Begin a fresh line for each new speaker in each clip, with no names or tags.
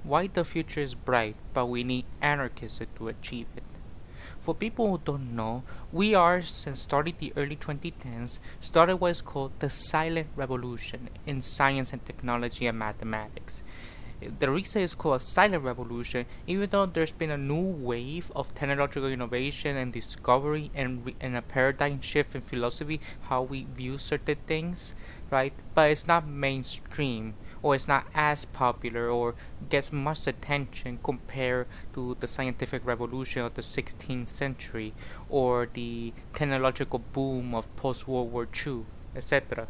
Why the future is bright, but we need anarchists to achieve it. For people who don't know, we are, since starting the early 2010s, started what is called the silent revolution in science and technology and mathematics. The reason it's called a silent revolution, even though there's been a new wave of technological innovation and discovery and a paradigm shift in philosophy, how we view certain things, right? But it's not mainstream, or it's not as popular, or gets much attention compared to the scientific revolution of the 16th century, or the technological boom of post-World War II, etc.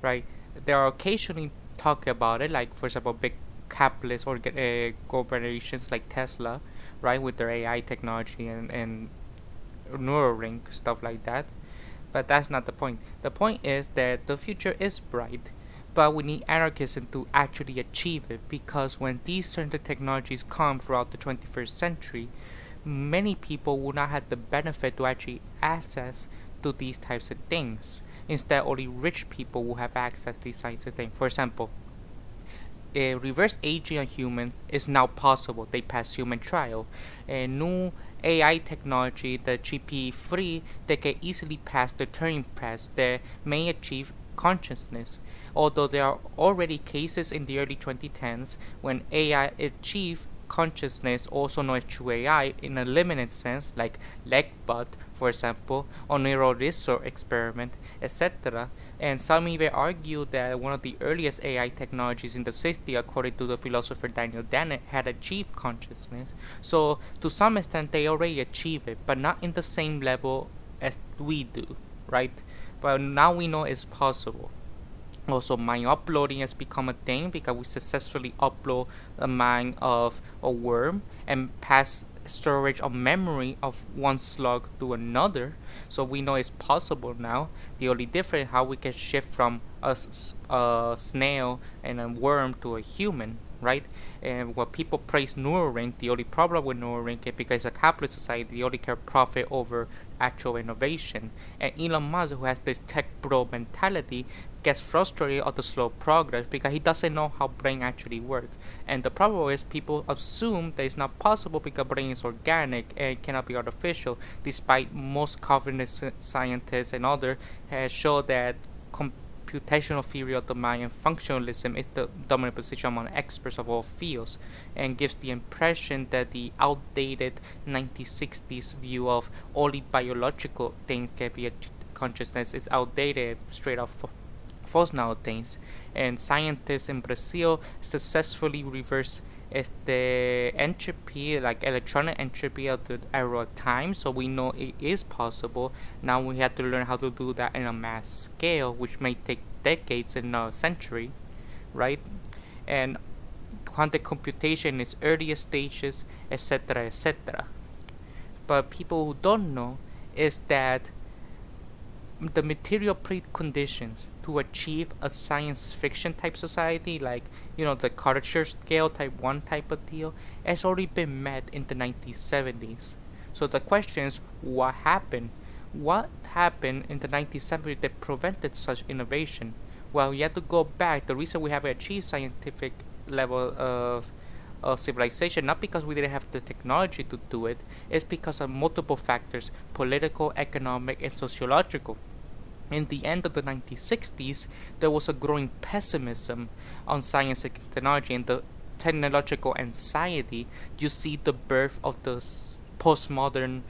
Right? There are occasionally talk about it, like for example, big capitalist corporations like Tesla, right, with their AI technology and Neuralink, stuff like that. But that's not the point. The point is that the future is bright, but we need anarchism to actually achieve it, because when these certain technologies come throughout the 21st century, many people will not have the benefit to actually access to these types of things. Instead, only rich people will have access to these types of things. For example, reverse aging on humans is now possible. They pass human trial. A new AI technology, the GP3, they can easily pass the Turing test that may achieve consciousness. Although there are already cases in the early 2010s when AI achieved consciousness, also known as true AI, in a limited sense, like Legbot, for example, or neural resource experiment, etc. And some even argue that one of the earliest AI technologies in the 60s, according to the philosopher Daniel Dennett, had achieved consciousness. So to some extent, they already achieved it, but not in the same level as we do, right? But now we know it's possible. Also, mind uploading has become a thing because we successfully upload the mind of a worm and pass storage of memory of one slug to another. So we know it's possible now. The only difference how we can shift from a snail and a worm to a human, right? And what people praise Neuralink, the only problem with Neuralink is because it's a capitalist society, they only care profit over actual innovation. And Elon Musk, who has this tech bro mentality, gets frustrated at the slow progress because he doesn't know how brain actually works. And the problem is people assume that it's not possible because brain is organic and cannot be artificial, despite most cognitive scientists and others have shown that computational theory of the mind and functionalism is the dominant position among experts of all fields, and gives the impression that the outdated 1960s view of only biological things can be a consciousness is outdated, straight up false nowadays. And scientists in Brazil successfully reverse the entropy, like electronic entropy of the era of time, so we know it is possible. Now we have to learn how to do that in a mass scale, which may take decades and not a century, right? And quantum computation in its earliest stages, etc., etc. But people who don't know is that the material preconditions to achieve a science fiction type society, like, you know, the Carter scale type 1 type of deal, has already been met in the 1970s. So the question is, what happened? What happened in the 1970s that prevented such innovation? Well, you have to go back. The reason we haven't achieved scientific level of civilization, not because we didn't have the technology to do it, is because of multiple factors: political, economic, and sociological. In the end of the 1960s, there was a growing pessimism on science and technology and the technological anxiety. You see the birth of the postmodern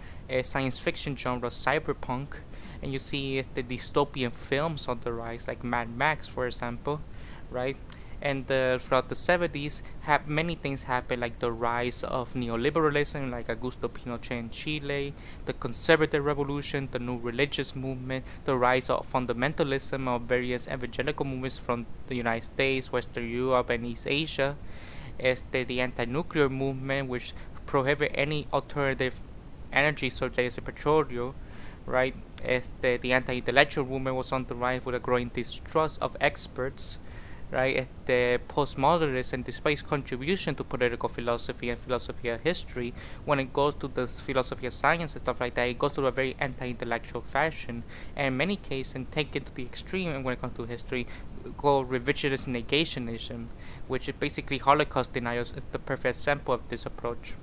science fiction genre, cyberpunk, and you see the dystopian films on the rise, like Mad Max, for example, right? And throughout the 70s, many things happened, like the rise of neoliberalism, like Augusto Pinochet in Chile, the conservative revolution, the new religious movement, the rise of fundamentalism of various evangelical movements from the United States, Western Europe, and East Asia. The anti-nuclear movement, which prohibit any alternative energy such as petroleum, right? The anti-intellectual movement was on the rise with a growing distrust of experts, right? The postmodernists and despite his contribution to political philosophy and philosophy of history, when it goes to the philosophy of science and stuff like that, it goes through a very anti-intellectual fashion, and in many cases, and take it to the extreme when it comes to history, called revisionist negationism, which is basically Holocaust denial is the perfect example of this approach.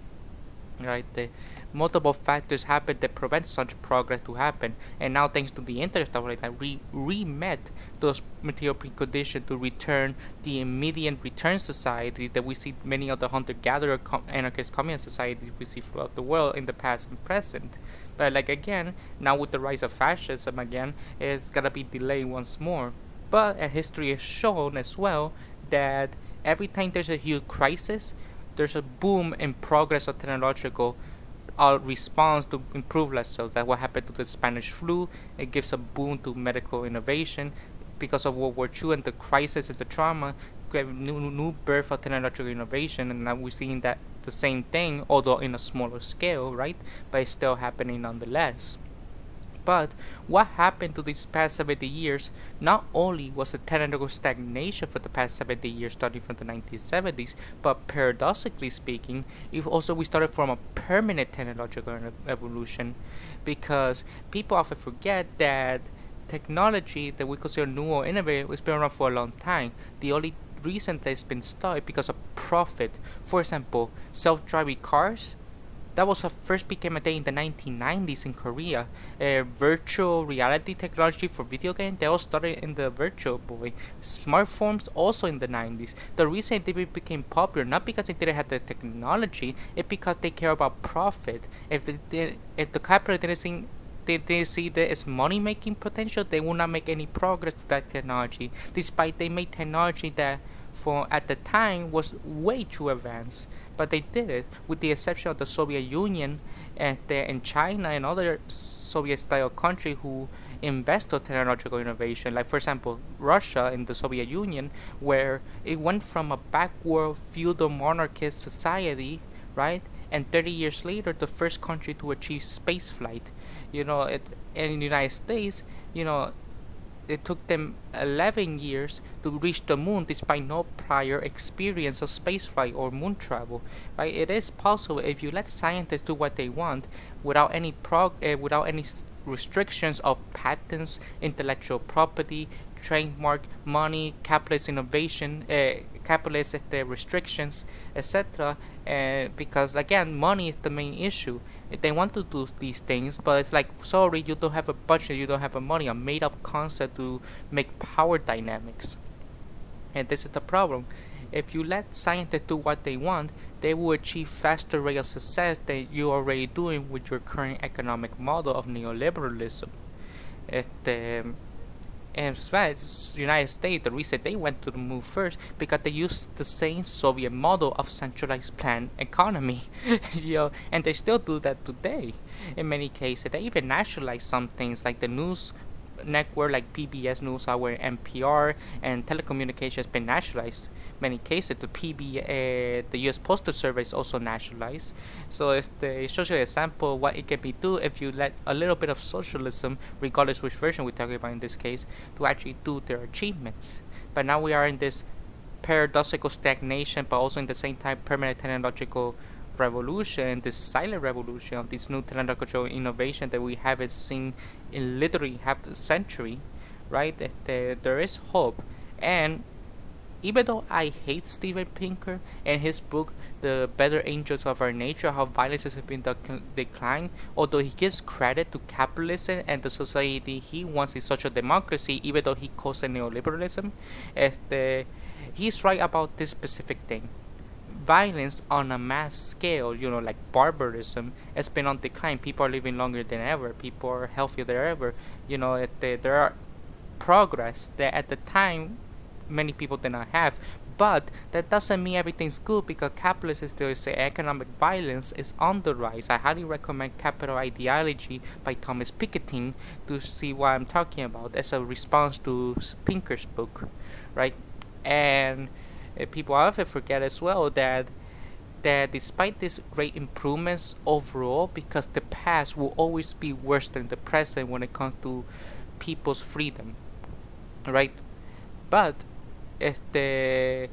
Right, the multiple factors happen that prevent such progress to happen, and now thanks to the internet stuff like that, we met those material preconditions to return the immediate return society that we see many of the hunter-gatherer anarchist communist societies we see throughout the world in the past and present. But like again, now with the rise of fascism again, it's gonna be delayed once more. But history has shown as well that every time there's a huge crisis, there's a boom in progress of technological response to improve less so. That's what happened to the Spanish flu. It gives a boom to medical innovation because of World War II and the crisis and the trauma. We have new birth of technological innovation, and now we're seeing that the same thing, although in a smaller scale, right? But it's still happening nonetheless. But what happened to these past 70 years not only was a technical stagnation for the past 70 years starting from the 1970s, but paradoxically speaking, we started from a permanent technological evolution, because people often forget that technology that we consider new or innovative has been around for a long time. The only reason that it's been started because of profit. For example, self-driving cars, that was first became a thing in the 1990s in Korea. Virtual reality technology for video games, they all started in the Virtual Boy. Smartphones also in the 90s. The reason they became popular, not because they didn't have the technology, it's because they care about profit. If the capitalists didn't see that as money-making potential, they will not make any progress to that technology, despite they made technology that for at the time was way too advanced, but they did it, with the exception of the Soviet Union and China and other Soviet-style countries who invested in technological innovation. Like for example, Russia in the Soviet Union, where it went from a backward feudal monarchist society, right? And 30 years later, the first country to achieve space flight. And in the United States, it took them 11 years to reach the moon despite no prior experience of spaceflight or moon travel. Right? It is possible if you let scientists do what they want without any restrictions of patents, intellectual property, trademark, money, capitalist innovation, capitalist restrictions, etc. Because again, money is the main issue. They want to do these things, but it's like, sorry, you don't have a budget, you don't have a money, a made-up concept to make power dynamics. And this is the problem. If you let scientists do what they want, they will achieve faster rate of success than you're already doing with your current economic model of neoliberalism. And the United States, the reason they went to the moon first, because they used the same Soviet model of centralized planned economy, and they still do that today. In many cases, they even nationalize some things like the news network, like PBS NewsHour, NPR, and telecommunications has been nationalized. Many cases, the U.S. Postal Service is also nationalized. So it shows you an example of what it can be do if you let a little bit of socialism, regardless which version we're talking about in this case, to actually do their achievements. But now we are in this paradoxical stagnation, but also in the same time permanent technological revolution, this silent revolution of this new technological innovation that we haven't seen in literally half a century, right? There is hope. And even though I hate Steven Pinker and his book, The Better Angels of Our Nature, how violence has been declined, although he gives credit to capitalism and the society he wants in social democracy, even though he calls it neoliberalism, he's right about this specific thing. Violence on a mass scale, like barbarism, has been on decline. People are living longer than ever. People are healthier than ever. There are progress that at the time many people did not have. But that doesn't mean everything's good, because capitalists still say economic violence is on the rise. I highly recommend Capital Ideology by Thomas Pikkety to see what I'm talking about as a response to Pinker's book, right? And people often forget as well that despite these great improvements overall, because the past will always be worse than the present when it comes to people's freedom, right? But today,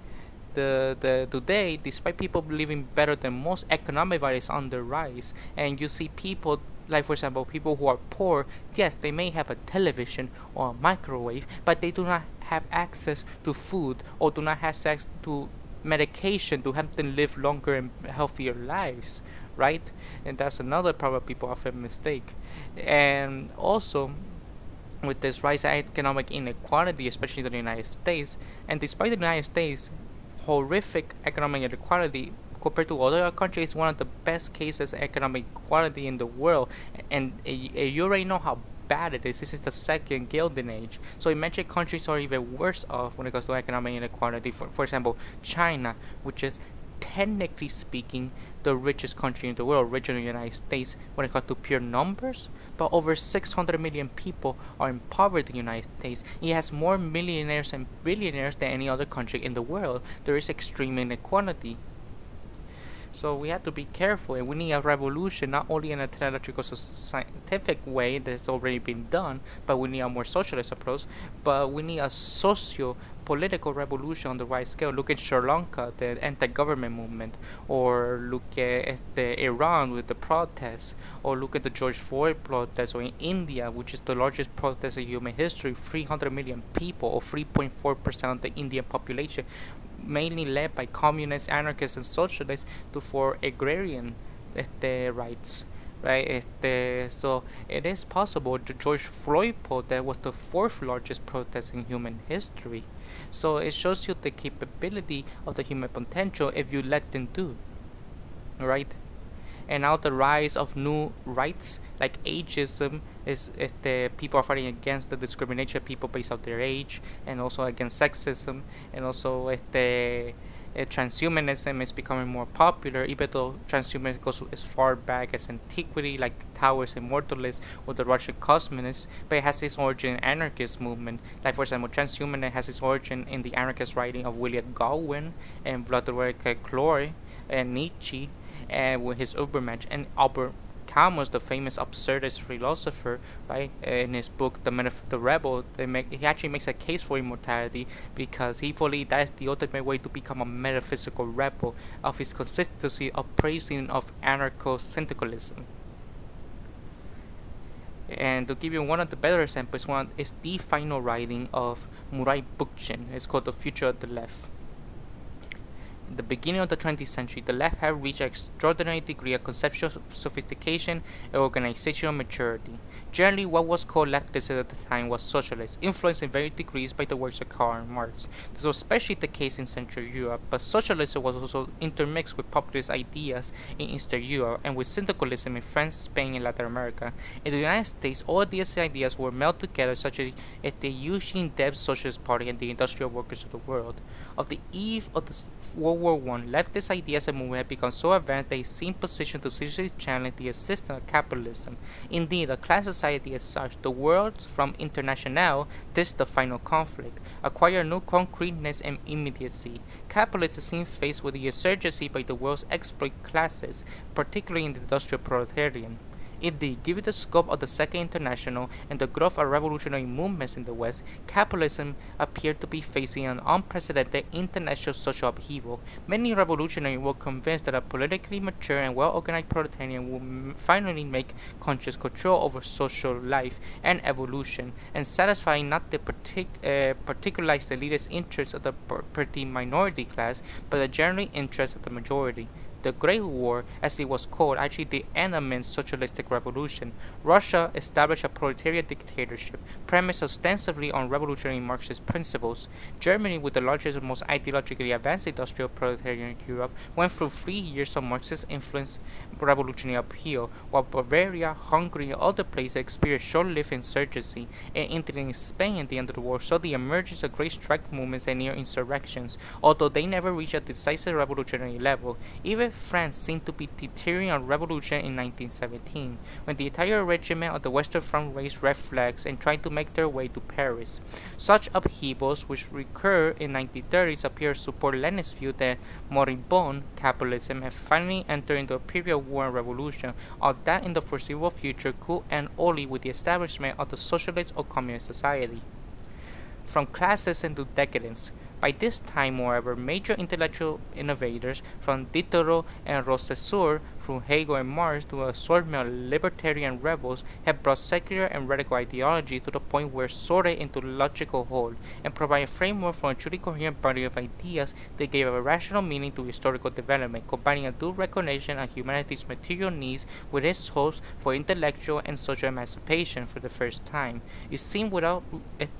despite people living better than most, economic value is on the rise, and you see people like, for example, people who are poor. Yes, they may have a television or a microwave, but they do not have access to food or do not have access to medication to help them live longer and healthier lives, right? And that's another problem people often mistake. And also, with this rise in economic inequality, especially in the United States, and despite the United States' horrific economic inequality compared to other countries, one of the best cases of economic equality in the world, and you already know how bad it is. This is the second Golden Age. So imagine countries are even worse off when it comes to economic inequality. For example, China, which is technically speaking the richest country in the world, richer than the United States when it comes to pure numbers, but over 600 million people are in poverty in the United States. It has more millionaires and billionaires than any other country in the world. There is extreme inequality. So we have to be careful, and we need a revolution, not only in a technological scientific way that's already been done, but we need a more socialist approach, but we need a socio-political revolution on the right scale. Look at Sri Lanka, the anti-government movement, or look at Iran with the protests, or look at the George Floyd protests, or in India, which is the largest protest in human history, 300 million people, or 3.4% of the Indian population, mainly led by communists, anarchists, and socialists for agrarian rights, right? So it is possible. The George Floyd protest was the fourth largest protest in human history. So it shows you the capability of the human potential if you let them do, right? And now the rise of new rights like ageism is the people are fighting against the discrimination of people based on their age, and also against sexism, and also transhumanism is becoming more popular, even though transhumanism goes as far back as antiquity, like the Towers Immortalis or the Russian cosmonists, but it has its origin in anarchist movement. Like, for example, transhumanism has its origin in the anarchist writing of William Godwin and Vladimir Kloy and Nietzsche, and with his Übermensch, and Albert Camus, the famous absurdist philosopher, right? In his book The Rebel, he actually makes a case for immortality because he believes that is the ultimate way to become a metaphysical rebel, of his consistency of praising of anarcho-syndicalism. And to give you one of the better examples, one is the final writing of Murray Bookchin. It's called The Future of the Left. In the beginning of the 20th century, the left had reached an extraordinary degree of conceptual sophistication and organizational maturity. Generally, what was called leftism at the time was socialist, influenced in various degrees by the works of Karl Marx. This was especially the case in Central Europe, but socialism was also intermixed with populist ideas in Eastern Europe and with syndicalism in France, Spain, and Latin America. In the United States, all of these ideas were melded together, such as the Eugene Debs Socialist Party and the Industrial Workers of the World. Of the eve of the World War I, leftist ideas and movement had become so advanced that they seemed positioned to seriously challenge the system of capitalism. Indeed, a class society as such, the world from International, this the final conflict, acquired new concreteness and immediacy. Capitalism seemed faced with the insurgency by the world's exploit classes, particularly in the industrial proletarian. Indeed, given the scope of the Second International and the growth of revolutionary movements in the West, capitalism appeared to be facing an unprecedented international social upheaval. Many revolutionaries were convinced that a politically mature and well-organized proletarian would finally make conscious control over social life and evolution, and satisfy not the particularized elitist interests of the petty minority class, but the general interests of the majority. The Great War, as it was called, actually the Entenmann's socialistic revolution. Russia established a proletariat dictatorship, premised ostensibly on revolutionary Marxist principles. Germany, with the largest and most ideologically advanced industrial proletariat in Europe, went through 3 years of Marxist-influenced revolutionary upheaval, while Bavaria, Hungary, and other places experienced short-lived insurgency, and Italy and Spain at the end of the war saw the emergence of great strike movements and near-insurrections, although they never reached a decisive revolutionary level. Even France seemed to be deterring a revolution in 1917, when the entire regiment of the Western Front raised red flags and tried to make their way to Paris. Such upheavals, which recur in 1930s, appear to support Lenin's view that moribund capitalism had finally entered into a period of war and revolution, or that in the foreseeable future could end only with the establishment of the socialist or communist society. From classism to decadence, By this time, moreover, major intellectual innovators from Diderot and Rousseau through Hegel and Marx to an assortment of libertarian rebels had brought secular and radical ideology to the point where sorted into logical whole and provided a framework for a truly coherent body of ideas that gave a rational meaning to historical development, combining a due recognition of humanity's material needs with its hopes for intellectual and social emancipation for the first time. It seemed without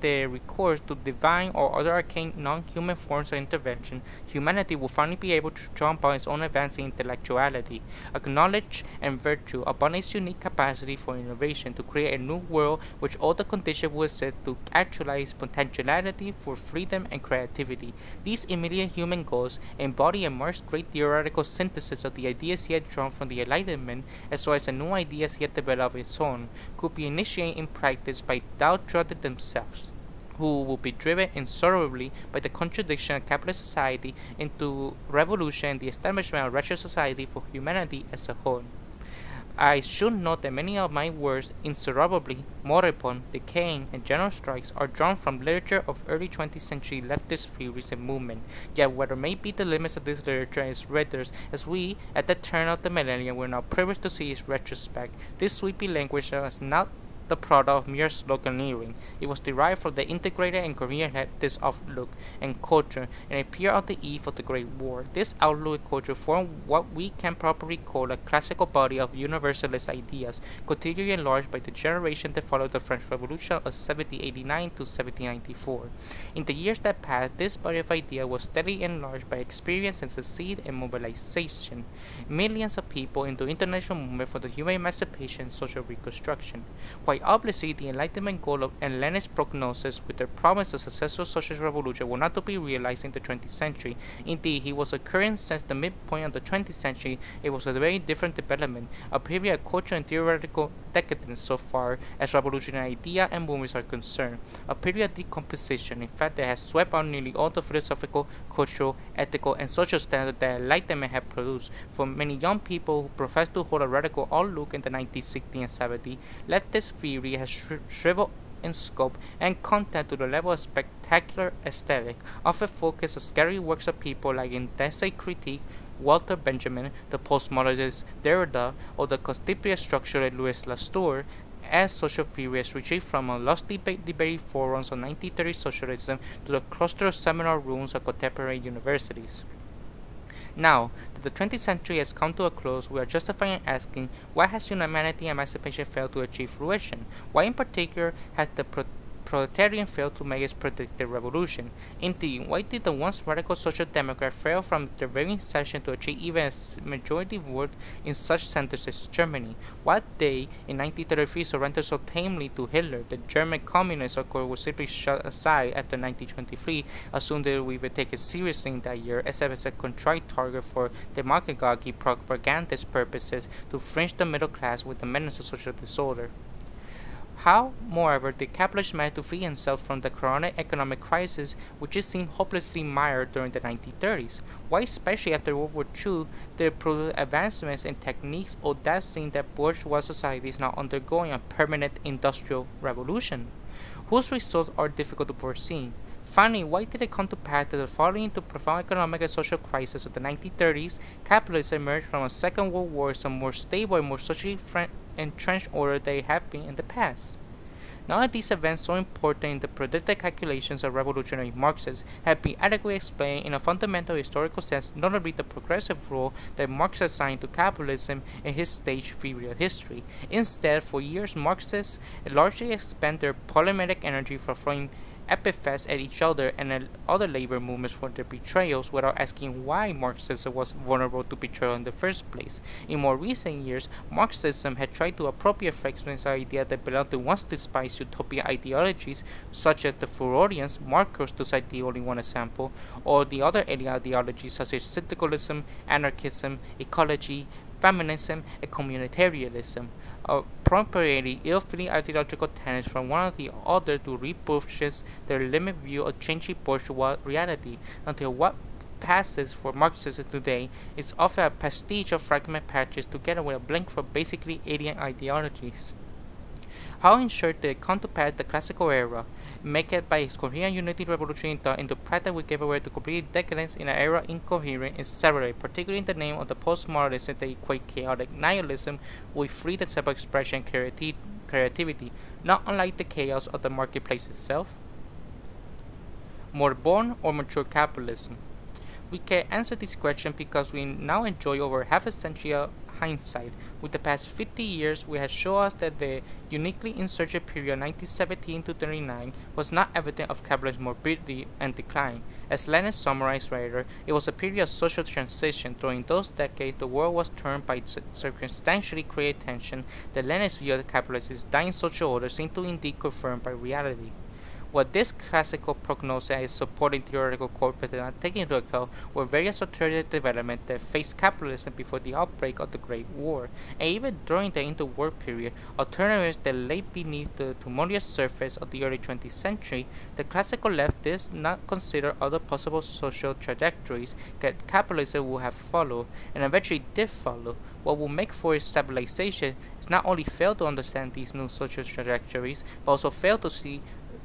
the recourse to divine or other arcane non-human forms of intervention, humanity will finally be able to jump on its own advancing intellectuality, acknowledge and virtue upon its unique capacity for innovation to create a new world which all the conditions would set to actualize potentiality for freedom and creativity. These immediate human goals embody a Marx's great theoretical synthesis of the ideas he had drawn from the Enlightenment, as well as the new ideas he had developed of his own, could be initiated in practice by downtrodden themselves, who will be driven inexorably by the contradiction of capitalist society into revolution and the establishment of a wretched society for humanity as a whole. I should note that many of my words, inexorably, moribund, decaying, and general strikes, are drawn from literature of early 20th century leftist theories and movement. Yet whether may be the limits of this literature and its readers, as we, at the turn of the millennium, were now privileged to see its retrospect, this sweepy language was not the product of mere sloganeering. It was derived from the integrated and coherent leftist outlook and culture, and appeared on the eve of the Great War. This outlook and culture formed what we can properly call a classical body of universalist ideas, continually enlarged by the generation that followed the French Revolution of 1789 to 1794. In the years that passed, this body of ideas was steadily enlarged by experience and succeed in mobilization millions of people into international movement for the human emancipation and social reconstruction. Quite obviously, the Enlightenment goal of Lenin's prognosis with their promise of successful socialist revolution were not to be realized in the 20th century. Indeed, he was occurring since the midpoint of the 20th century. It was a very different development, a period of cultural and theoretical decadence so far as revolutionary ideas and movements are concerned, a period of decomposition, in fact, that has swept out nearly all the philosophical, cultural, ethical, and social standards that Enlightenment had produced. For many young people who profess to hold a radical outlook in the 1960s and 70s, leftist theory has shriveled in scope and content to the level of spectacular aesthetic, often focused on scary works of people like in Essay Critique, Walter Benjamin, the postmodernist Derrida, or the conspicuous structuralist Louis Lastur, as social theory has retreated from a lost debate forums on 1930s socialism to the cluster of seminar rooms of contemporary universities. Now that the 20th century has come to a close, we are justified in asking, why has humanity emancipation failed to achieve fruition? Why in particular has the proletarian failed to make its predicted revolution? Indeed, why did the once radical social democrat fail from their very inception to achieve even a majority vote in such centers as Germany? Why they, in 1933, surrendered so tamely to Hitler? The German communists, of course, were simply shut aside after 1923, assumed that we would take it seriously in that year, as a contrite target for demagogy propagandist purposes to fringe the middle class with the menace of social disorder. How, moreover, did capitalism manage to free himself from the chronic economic crisis which it seemed hopelessly mired during the 1930s? Why, especially after World War II, did it produce advancements in techniques audacious that bourgeois society is now undergoing a permanent industrial revolution, whose results are difficult to foresee? Finally, why did it come to pass that following the profound economic and social crisis of the 1930s, capitalism emerged from a Second World War as a more stable and more socially entrenched order than it had been in the past? Now that these events, so important in the predicted calculations of revolutionary Marxists, have been adequately explained in a fundamental historical sense, notably the progressive role that Marx assigned to capitalism in his stage theory of history. Instead, for years, Marxists largely expend their polemic energy for throwing epithets at each other and at other labor movements for their betrayals without asking why Marxism was vulnerable to betrayal in the first place. In more recent years, Marxism had tried to appropriate fragments of ideas that belonged to once despised utopian ideologies such as the Foucauldians, Marcos to cite the only one example, or the other alien ideologies such as syndicalism, anarchism, ecology, feminism, and communitarianism, appropriately ill-fitting ideological tenets from one or the other to repurchase their limited view of changing bourgeois reality, until what passes for Marxism today is often a pastiche of fragment patches together with a blend for basically alien ideologies. How ensured they come to pass the classical era, make it by its coherent unity revolution in thought into practice we gave away to complete decadence in an era incoherent and separate, particularly in the name of the postmodernism that equate chaotic nihilism with freedom of expression and creativity, not unlike the chaos of the marketplace itself? More born or mature capitalism? We can answer this question because we now enjoy over half a century of hindsight. With the past 50 years, we have shown us that the uniquely insurgent period 1917 to 39 was not evident of capitalist morbidity and decline. As Lenin summarized later, it was a period of social transition. During those decades, the world was turned by circumstantially created tension. The Leninist view of capitalist's dying social order seemed to indeed confirmed by reality. What this classical prognosis is supporting theoretical corpus did not take into account were various alternative developments that faced capitalism before the outbreak of the Great War, and even during the interwar period, alternatives that lay beneath the tumultuous surface of the early 20th century. The classical left did not consider other possible social trajectories that capitalism would have followed, and eventually did follow. What will make for its stabilization is not only fail to understand these new social trajectories, but also fail to see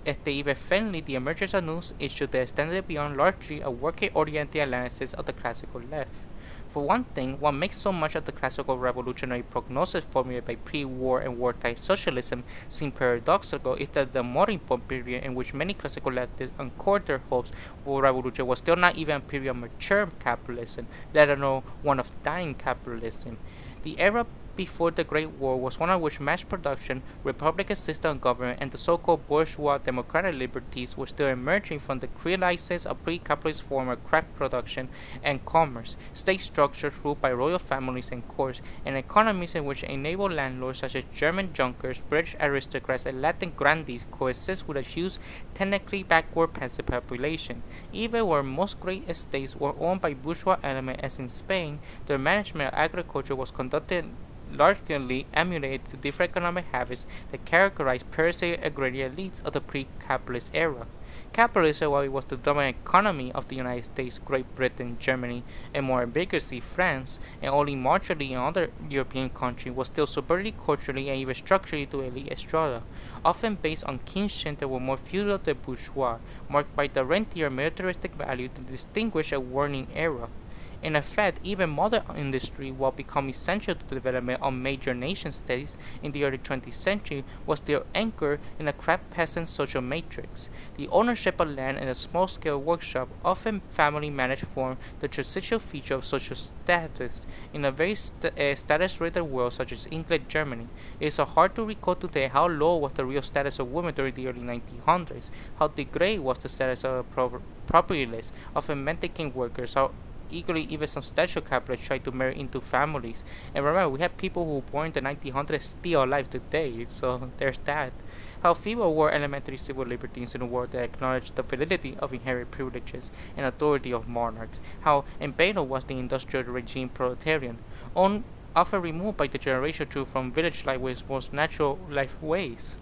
if they even friendly the emergence of news issues that extended beyond largely a worker-oriented analysis of the classical left. For one thing, what makes so much of the classical revolutionary prognosis formulated by pre-war and wartime socialism seem paradoxical is that the modern period in which many classical leftists anchored their hopes for revolution was still not even a period of mature capitalism, let alone one of dying capitalism. The era before the Great War was one in which mass production, republican system of government, and the so-called bourgeois democratic liberties were still emerging from the quiescence of pre-capitalist form of craft production and commerce, state structures ruled by royal families and courts, and economies in which enabled landlords such as German Junkers, British aristocrats, and Latin grandees coexist with a huge, technically backward peasant population. Even where most great estates were owned by bourgeois elements, as in Spain, their management of agriculture was conducted largely emulated the different economic habits that characterized parasitic agrarian elites of the pre-capitalist era. Capitalism, while it was the dominant economy of the United States, Great Britain, Germany, and more ambiguously France, and only marginally in other European countries, was still subverted culturally and even structurally to elite strata, often based on kinship that were more feudal than bourgeois, marked by the rentier militaristic value to distinguish a warring era. In effect, even modern industry, while becoming essential to the development of major nation-states in the early 20th century, was still anchored in a craft peasant social matrix. The ownership of land and a small-scale workshop, often family-managed, formed the transitional feature of social status in a very status-ridden world such as England, Germany. It is hard to recall today how low was the real status of women during the early 1900s, how degraded was the status of propertyless, often men-taking workers, how eagerly even some stature capitalists tried to marry into families. And remember, we have people who were born in the 1900s still alive today, so there's that. How few were elementary civil liberties in a world that acknowledged the validity of inherent privileges and authority of monarchs. How embattled was the industrial regime proletarian, often removed by the generation through from village life with its most natural life ways,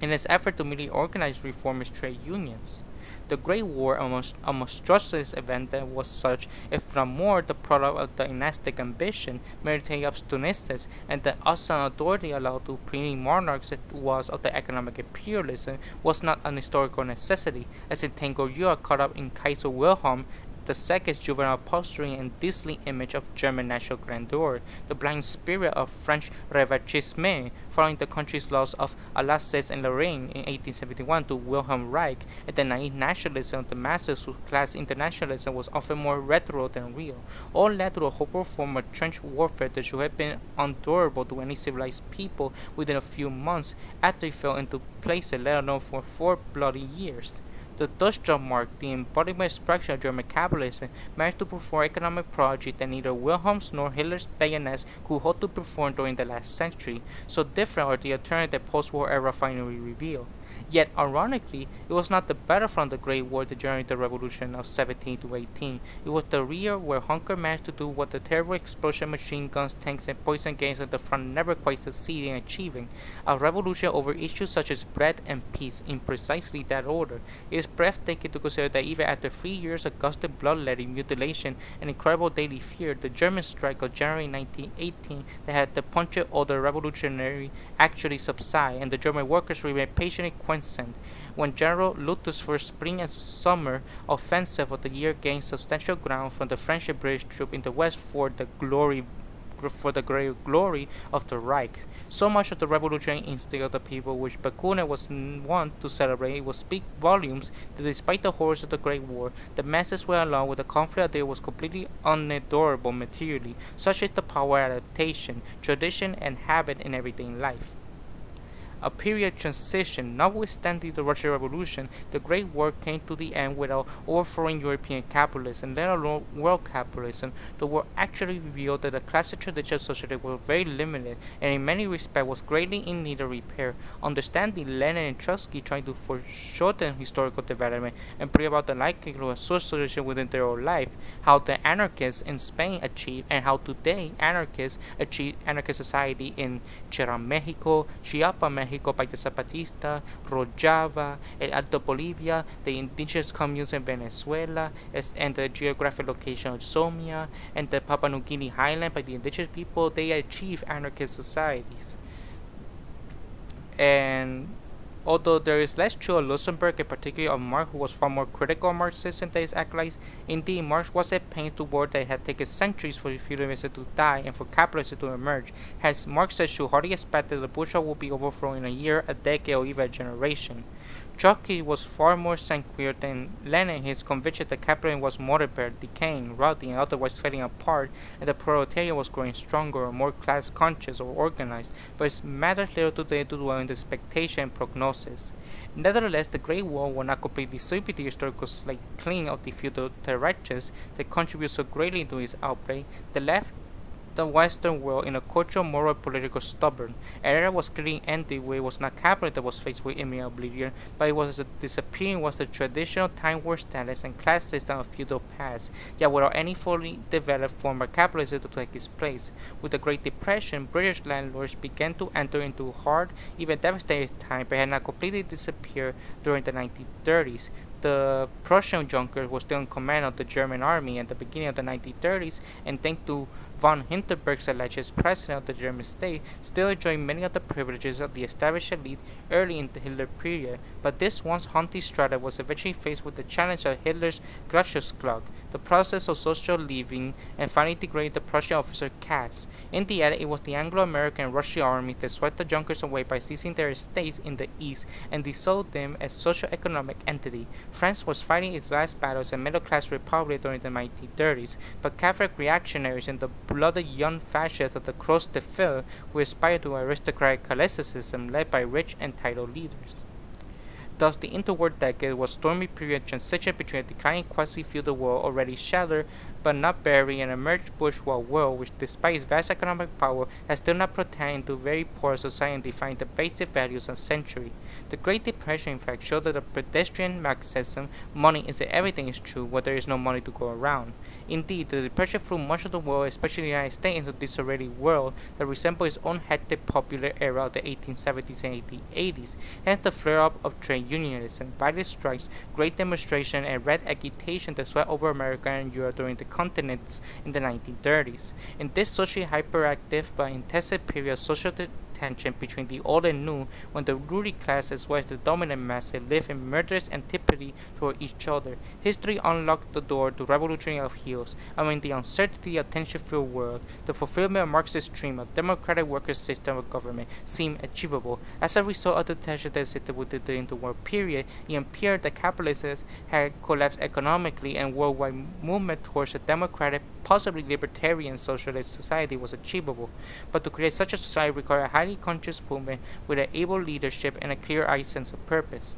in its effort to merely organize reformist trade unions. The Great War, a monstrous event that was such, if not more, the product of the dynastic ambition, military obstunescence, and the awesome authority allowed to premium monarchs it was of the economic imperialism, was not an historical necessity, as entangled Europe caught up in Kaiser Wilhelm II's juvenile posturing and dismal image of German national grandeur, the blind spirit of French revanchisme, following the country's loss of Alsace and Lorraine in 1871 to Wilhelm Reich, and the naive nationalism of the masses whose class internationalism was often more rhetorical than real, all led to a hopeful form of trench warfare that should have been unendurable to any civilized people within a few months after it fell into place, let alone for 4 bloody years. The Deutschmark, the embodiment expression of German capitalism, managed to perform economic prodigy that neither Wilhelm's nor Hitler's bayonets could hope to perform during the last century. So different are the alternatives that post-war era finally revealed. Yet, ironically, it was not the battlefront of the Great War that generated the revolution of 17 to 18. It was the rear where hunger managed to do what the terrible explosion machine guns, tanks, and poison gas at the front never quite succeeded in achieving. A revolution over issues such as bread and peace in precisely that order. It is breathtaking to consider that even after 3 years of constant bloodletting, mutilation, and incredible daily fear, the German strike of January 1918 that had the punctured order revolutionary actually subside, and the German workers remained patiently quiescent when General Luther's first spring and summer offensive of the year gained substantial ground from the French and British troops in the west for the great glory of the Reich. So much of the revolutionary instinct of the people, which Bakunin was wont to celebrate, would speak volumes that despite the horrors of the Great War, the masses were along with the conflict that was completely unendurable materially. Such is the power of adaptation, tradition, and habit in everyday life. A period transition. Notwithstanding the Russian Revolution, the Great War came to the end without overthrowing European capitalism, let alone world capitalism. The war actually revealed that the classic tradition of socialism was very limited and in many respects was greatly in need of repair. Understanding Lenin and Trotsky trying to foreshorten historical development and bring about the likelihood of socialism within their own life, how the anarchists in Spain achieved, and how today anarchists achieve anarchist society in Cherán, Mexico, Chiapas, Mexico, by the Zapatista, Rojava, El Alto Bolivia, the indigenous communes in Venezuela, and the geographic location of Somia, and the Papua New Guinea highland by the indigenous people. They achieve anarchist societies. And although there is less true of Luxemburg, and particularly of Marx, who was far more critical of Marxism than his acolytes, indeed Marx was at pains to warn that it had taken centuries for feudalism to die and for capitalism to emerge. Hence, Marx said should hardly expect that the bourgeois will be overthrown in a year, a decade, or even a generation. Trotsky was far more sanguine than Lenin in his conviction that capitalism was moribund, decaying, rotting, and otherwise fading apart, and the proletariat was growing stronger or more class-conscious or organized, but it matters little today to dwell in the expectation and prognosis. Nevertheless, the Great War will not completely sweep the historical slate clean of the feudal directions that contribute so greatly to its outbreak. The left the Western world in a cultural, moral, political stubborn. An era was clearly ended where it was not capitalism that was faced with imminent oblivion, but it was disappearing was the traditional time war status and class system of feudal past, yet without any fully developed form of capitalism to take its place. With the Great Depression, British landlords began to enter into hard, even devastating time, but had not completely disappeared during the 1930s. The Prussian Junkers were still in command of the German army at the beginning of the 1930s, and thanks to von Hindenburg's alleged as president of the German state, still enjoyed many of the privileges of the established elite early in the Hitler period. But this once haughty strata was eventually faced with the challenge of Hitler's Glasnost, the process of social leaving, and finally degraded the Prussian officer caste. In the end, it was the Anglo-American and Russian army that swept the Junkers away by seizing their estates in the east and dissolved them as socio-economic entity. France was fighting its last battles as a middle-class republic during the 1930s, but Catholic reactionaries and the blooded young fascists of the Croix de Feu who aspired to aristocratic Catholicism led by rich and titled leaders. Thus, the interwar decade was a stormy period transition between a declining quasi-feudal world already shattered but not buried and a merged bourgeois world which, despite its vast economic power, has still not protected into very poor society and defined the basic values of the century. The Great Depression, in fact, showed that the pedestrian Marxism, money is that everything is true when there is no money to go around. Indeed, the Depression threw much of the world, especially the United States, into this disarrayed world that resembled its own hectic popular era of the 1870s and 1880s. Hence the flare-up of trade unionism, violent strikes, great demonstration, and red agitation that swept over America and Europe during the continents in the 1930s. In this socially hyperactive but intensive period of social tension between the old and new, when the ruling class as well as the dominant mass live in murderous antipathy toward each other, history unlocked the door to revolutionary upheavals. Amid the uncertainty of tension-filled world, the fulfillment of Marx's dream of democratic workers' system of government seemed achievable. As a result of the tension that existed within the interwar period, it appeared that capitalism had collapsed economically and worldwide movement towards a democratic, possibly libertarian socialist society was achievable. But to create such a society required a highly conscious movement with an able leadership and a clear-eyed sense of purpose.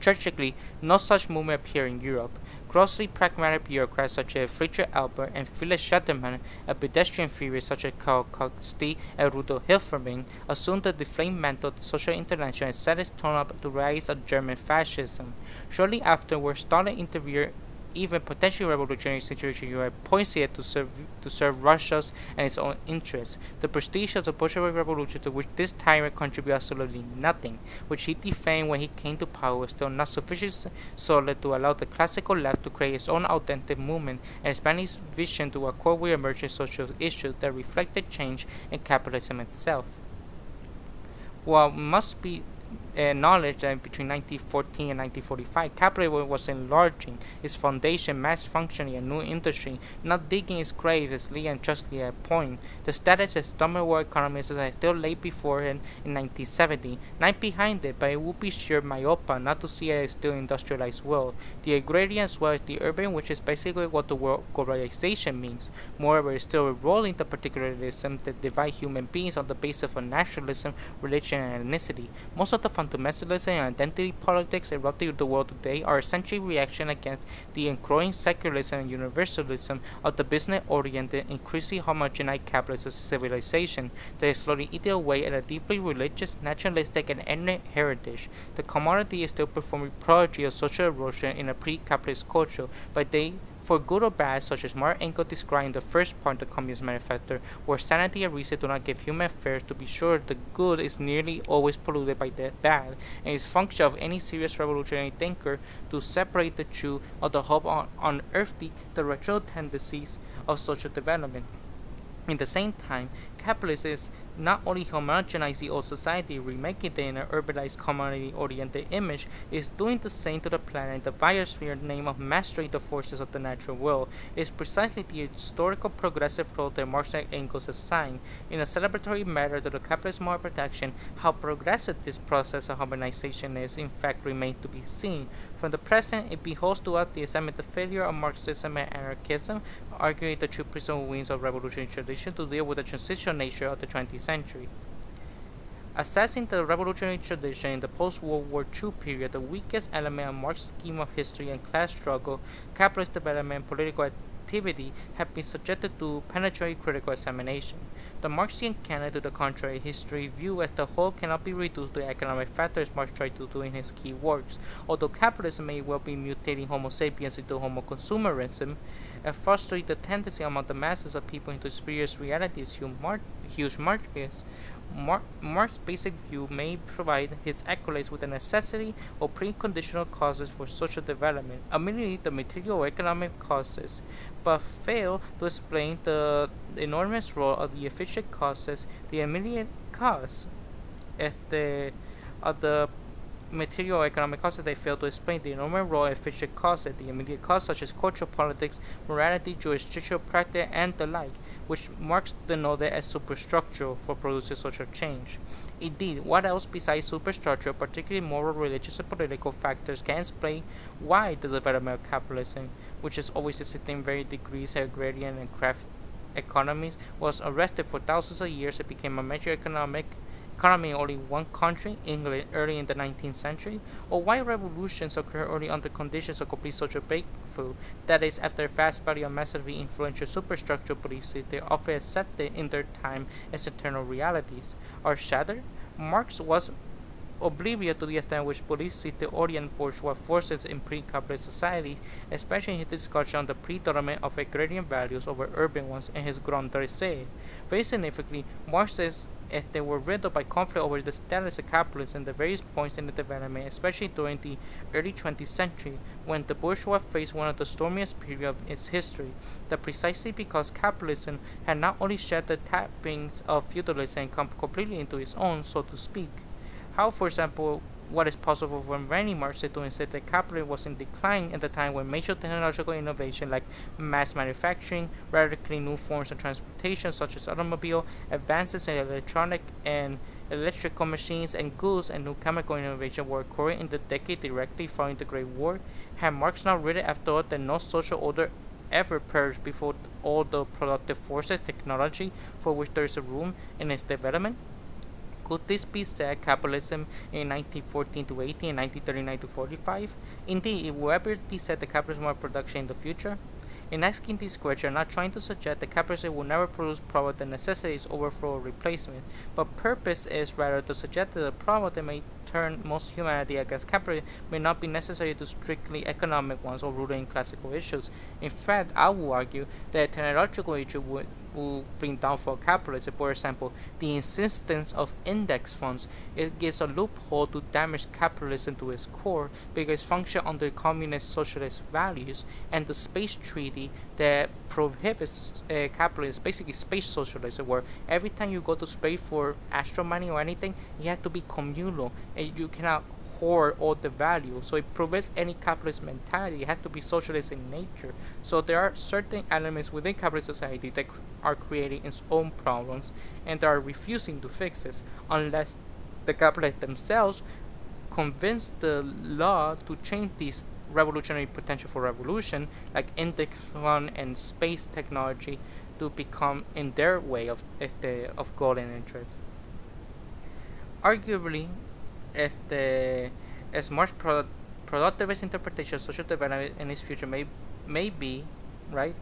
Tragically, no such movement appeared in Europe. Grossly pragmatic bureaucrats such as Friedrich Ebert and Felix Schachtermann, and pedestrian theorists such as Karl Kochsty and Rudolf Hilferding, assumed the deflamed mantle of the social intervention and set its tone up to rise of German fascism. Shortly afterwards, Stalin intervened even potentially revolutionary situation you are poised to serve Russia's and its own interests. The prestige of the Bolshevik Revolution, to which this tyrant contributed absolutely nothing, which he defamed when he came to power, was still not sufficiently solid to allow the classical left to create its own authentic movement and expand its vision to accord with emerging social issues that reflected change in capitalism itself. While must be acknowledged that between 1914 and 1945, capitalism was enlarging its foundation, mass functioning, a new industry, not digging its grave, as Lee and justly had pointed. The status as dominant world economist had still lay before him in 1970, not behind it, but it would be sheer myopa not to see it as still industrialized world. The agrarian as well as the urban, which is basically what the word globalization means. Moreover, it is still a role in the particularism that divide human beings on the basis of nationalism, religion, and ethnicity. Most of the fundamentalism and identity politics erupting the world today are essentially reaction against the encroaching secularism and universalism of the business-oriented, increasingly homogenized capitalist civilization that is slowly eating away at a deeply religious, nationalistic, and ethnic heritage. The commodity is still performing prodigy of social erosion in a pre-capitalist culture, but they for good or bad, such as Mark Engels described in the first part of the Communist Manifesto, where sanity and reason do not give human affairs to be sure the good is nearly always polluted by the bad, and is function of any serious revolutionary thinker to separate the true of the hope on unearthly the retro tendencies of social development. In the same time, capitalism is not only homogenizing the old society, remaking it in an urbanized, commodity-oriented image, it is doing the same to the planet in the biosphere in the name of mastering the forces of the natural world. It is precisely the historical progressive role that Marx and Engels assigned. In a celebratory matter to the capitalist moral protection, how progressive this process of homogenization is, in fact, remains to be seen. From the present, it beholds to us the examine the failure of Marxism and anarchism, arguing the true principal wings of revolutionary tradition to deal with the transitional nature of the 20th century. Assessing the revolutionary tradition in the post-World War II period, the weakest element of Marx's scheme of history and class struggle, capitalist development, and political activity have been subjected to penetrating critical examination. The Marxian canon, to the contrary, history view as the whole cannot be reduced to economic factors Marx tried to do in his key works. Although capitalism may well be mutating Homo sapiens into Homo consumerism and fostering the tendency among the masses of people into experience reality as huge markets, Marx's basic view may provide his acolytes with the necessity or preconditional causes for social development, immediately the material economic causes, but fail to explain the enormous role of the efficient causes, the immediate cause, of the material economic causes. They fail to explain the enormous role of efficient causes, the immediate causes such as cultural politics, morality, jurisdictional practice, and the like, which Marx denoted as superstructural for producing social change. Indeed, what else besides superstructural, particularly moral, religious, and political factors, can explain why the development of capitalism, which is always existing in varying degrees agrarian and craft economies, was arrested for thousands of years and became a major economy in only one country, England, early in the 19th century, or why revolutions occur only under conditions of complete social breakthrough, that is, after a vast body of massively influential superstructural beliefs that they often accepted in their time as eternal realities, are shattered. Marx was oblivious to the extent which beliefs seized the Orient bourgeois forces in pre-capitalist society, especially in his discussion on the predominance of agrarian values over urban ones in his Grand Essai. Very significantly, Marx says as they were riddled by conflict over the status of capitalism at the various points in the development, especially during the early 20th century, when the bourgeois faced one of the stormiest periods of its history, that precisely because capitalism had not only shed the trappings of feudalism and come completely into its own, so to speak. How, for example, what is possible for many Marxists to insist that capitalism was in decline at the time when major technological innovation like mass manufacturing, radically new forms of transportation such as automobile, advances in electronic and electrical machines and goods, and new chemical innovation were occurring in the decade directly following the Great War? Had Marx not written after all that no social order ever perished before all the productive forces, technology, for which there is a room in its development? Could this be said capitalism in 1914 to 18 and 1939 to 45? Indeed, it will ever be said that capitalism will production in the future? In asking this question, I'm not trying to suggest that capitalism will never produce product that necessitates overthrow or replacement, but purpose is rather to suggest that the product that may turn most humanity against capitalism may not be necessary to strictly economic ones or rooted in classical issues. In fact, I will argue that a technological issue will bring down for capitalism. For example, the insistence of index funds, it gives a loophole to damage capitalism to its core because it functions under communist socialist values, and the space treaty that prohibits capitalism, basically space socialism, where every time you go to space for astro money or anything, it has to be communal and you cannot hoard all the value. So it prevents any capitalist mentality. It has to be socialist in nature. So there are certain elements within capitalist society that are creating its own problems and they are refusing to fix it unless the capitalists themselves convince the law to change these revolutionary potential for revolution, like index fund and space technology, to become in their way of golden interest. Arguably, as much productivist interpretation of social development in its future may be, right,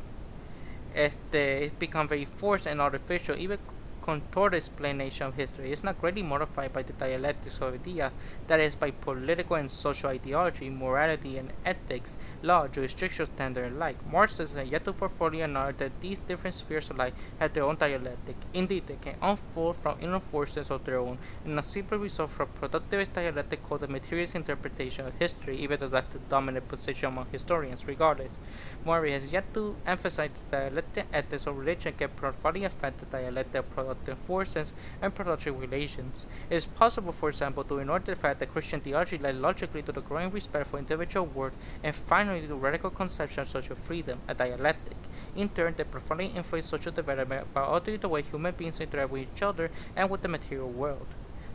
it become very forced and artificial, even contorted explanation of history is not greatly modified by the dialectics of idea, that is, by political and social ideology, morality and ethics, law, jurisdictional standard, and like. Marxists have yet to fully acknowledge that these different spheres of life have their own dialectic. Indeed, they can unfold from inner forces of their own, and not simply result from productivist dialectic called the materialist interpretation of history, even though that's the dominant position among historians. Regardless, Murray has yet to emphasize that dialectic ethics of religion can profoundly affect the dialectic of productive forces and production relations. It is possible, for example, to ignore the fact that Christian theology led logically to the growing respect for individual worth and finally to radical conception of social freedom, a dialectic, in turn that profoundly influenced social development by altering the way human beings interact with each other and with the material world.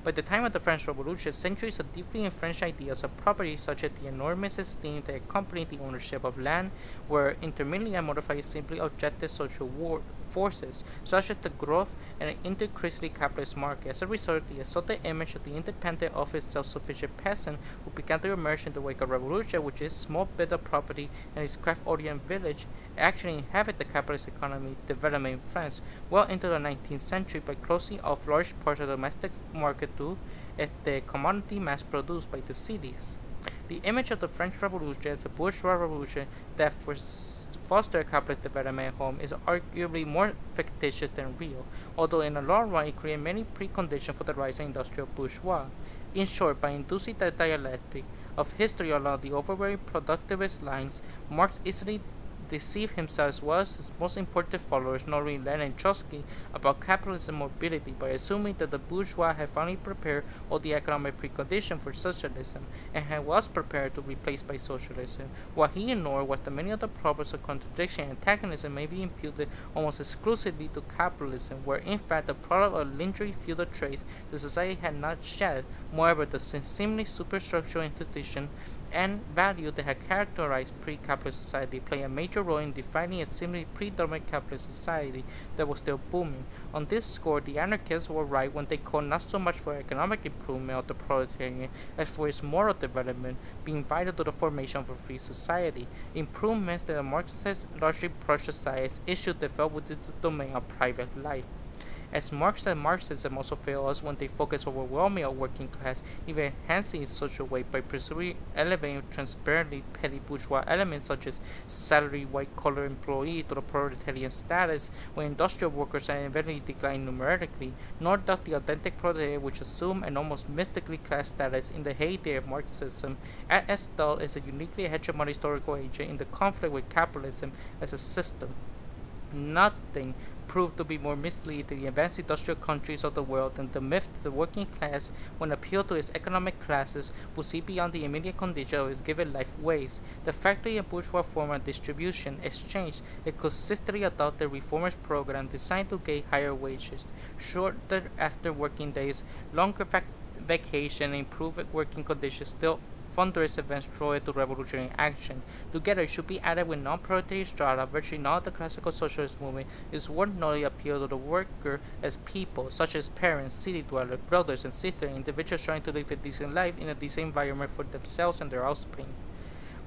By the time of the French Revolution, centuries of deeply entrenched ideas of property, such as the enormous esteem that accompanied the ownership of land, were intermittently modified simply objective social forces, such as the growth and increasingly capitalist market. As a result, the exalted image of the independent, office, self-sufficient peasant who began to emerge in the wake of revolution, which is small bit of property and his craft-oriented village, actually inhabit the capitalist economy development in France well into the 19th century by closing off large parts of the domestic market to the commodity mass produced by the cities. The image of the French Revolution as a bourgeois revolution that fostered capitalist development at home is arguably more fictitious than real, although in the long run it created many preconditions for the rise of industrial bourgeois. In short, by inducing the dialectic of history along the overwhelming productivist lines, Marx easily deceived himself as well as his most important followers, notably Lenin and Trotsky, about capitalism mobility by assuming that the bourgeois had finally prepared all the economic preconditions for socialism and was prepared to replace by socialism. What he ignored was that many of the problems of contradiction and antagonism may be imputed almost exclusively to capitalism, where in fact the product of lingering feudal traits the society had not shed. Moreover, the seemingly superstructural institution and value that had characterized pre-capitalist society play a major role in defining a seemingly predominant capitalist society that was still booming. On this score, the anarchists were right when they called not so much for economic improvement of the proletariat as for its moral development being vital to the formation of a free society, improvements that the Marxists largely brushed aside as issues that fell within the domain of private life. As Marx and Marxism also fail us when they focus overwhelmingly on working class, even enhancing its social weight by pursuing elevating transparently petty bourgeois elements such as salary white-collar employees to the proletarian status, when industrial workers are eventually declining numerically, nor does the authentic proletariat, which assumed an almost mystically class status in the heyday of Marxism, act as though is a uniquely hegemonic historical agent in the conflict with capitalism as a system. Nothing proved to be more misleading to the advanced industrial countries of the world than the myth that the working class, when appealed to its economic classes, would see beyond the immediate condition of its given life ways. The factory and bourgeois form of distribution, exchange, it consistently adopted the reformers program designed to gain higher wages, shorter after working days, longer vacation, and improved working conditions still thunderous events related to revolutionary action. Together, it should be added with non-proletarian strata. Virtually none of the classical socialist movement is worth knowing appeal to the worker as people, such as parents, city dwellers, brothers and sisters, individuals trying to live a decent life in a decent environment for themselves and their offspring.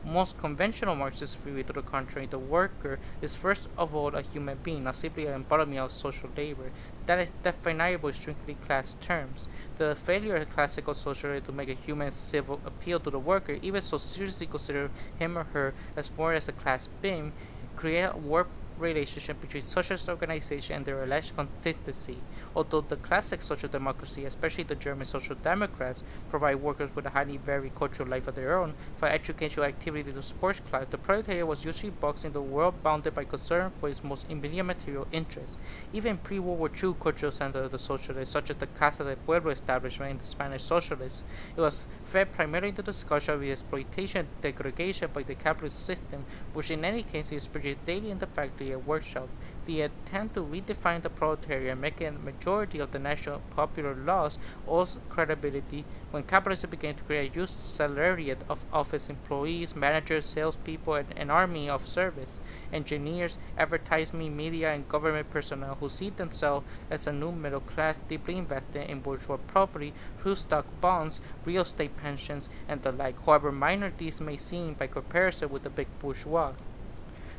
Most conventional Marxist theory, to the contrary, the worker is first of all a human being, not simply an embodiment of social labor. That is definable in strictly class terms. The failure of classical socialism to make a human civil appeal to the worker, even so seriously consider him or her as more as a class being, create a warped relationship between socialist organization and their alleged consistency. Although the classic social democracy, especially the German social democrats, provide workers with a highly varied cultural life of their own, for educational activity to sports class, the proletariat was usually boxed in the world bounded by concern for its most immediate material interests. Even pre-World War II cultural center of the socialists, such as the Casa del Pueblo establishment in the Spanish socialists, it was fed primarily into discussion of the exploitation and degradation by the capitalist system, which in any case is experienced daily in the factory and workshop. The attempt to redefine the proletariat and make a majority of the national popular laws lost credibility when capitalism began to create a huge salariat of office employees, managers, salespeople, and an army of service, engineers, advertising, media, and government personnel who see themselves as a new middle class deeply invested in bourgeois property through stock bonds, real estate pensions, and the like, however minor these may seem by comparison with the big bourgeois.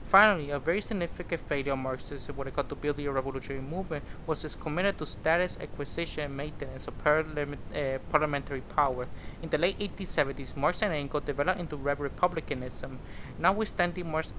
Finally, a very significant failure of Marxism, what I call the building a revolutionary movement, was its commitment to status acquisition and maintenance of parliamentary power. In the late 1870s, Marx and Engels developed into republicanism. Notwithstanding Marx's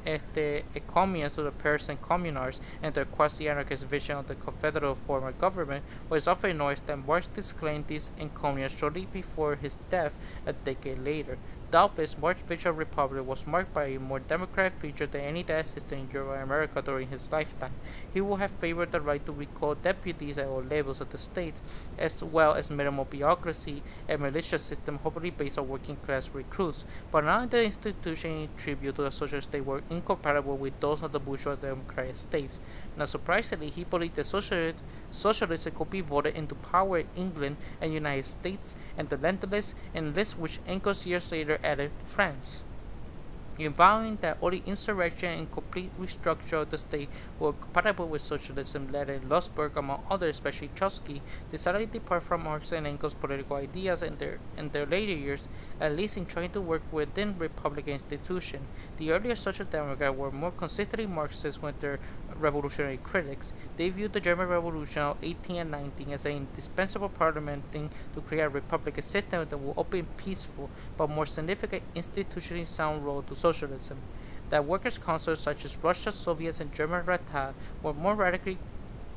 encomiums to the Parisian communards and their quasi-anarchist vision of the confederal form of government, what is often ignored is that Marx disclaimed these encomiums shortly before his death a decade later. Doubtless, Marx's vision of republic was marked by a more democratic feature than any that existed in Europe and America during his lifetime. He would have favored the right to recall deputies at all levels of the state, as well as minimal bureaucracy and militia system hopefully based on working class recruits, but none of the institutions in tribute to the social state were incompatible with those of the bourgeois democratic states. Not surprisingly, he believed that socialism could be voted into power in England and United States and the Lendlease and list which Engels years later added France. In vowing that only insurrection and complete restructure of the state were compatible with socialism, Lenin, Lusberg, among others, especially Trotsky, decided to depart from Marx and Engels' political ideas in their later years, at least in trying to work within Republican institutions. The earlier Social Democrats were more consistently Marxist with their revolutionary critics. They viewed the German Revolution of 18 and 19 as an indispensable parliamenting to create a republican system that will open peaceful but more significant institutionally sound road to socialism. That workers' councils such as Russia, Soviets, and German Rata were more radically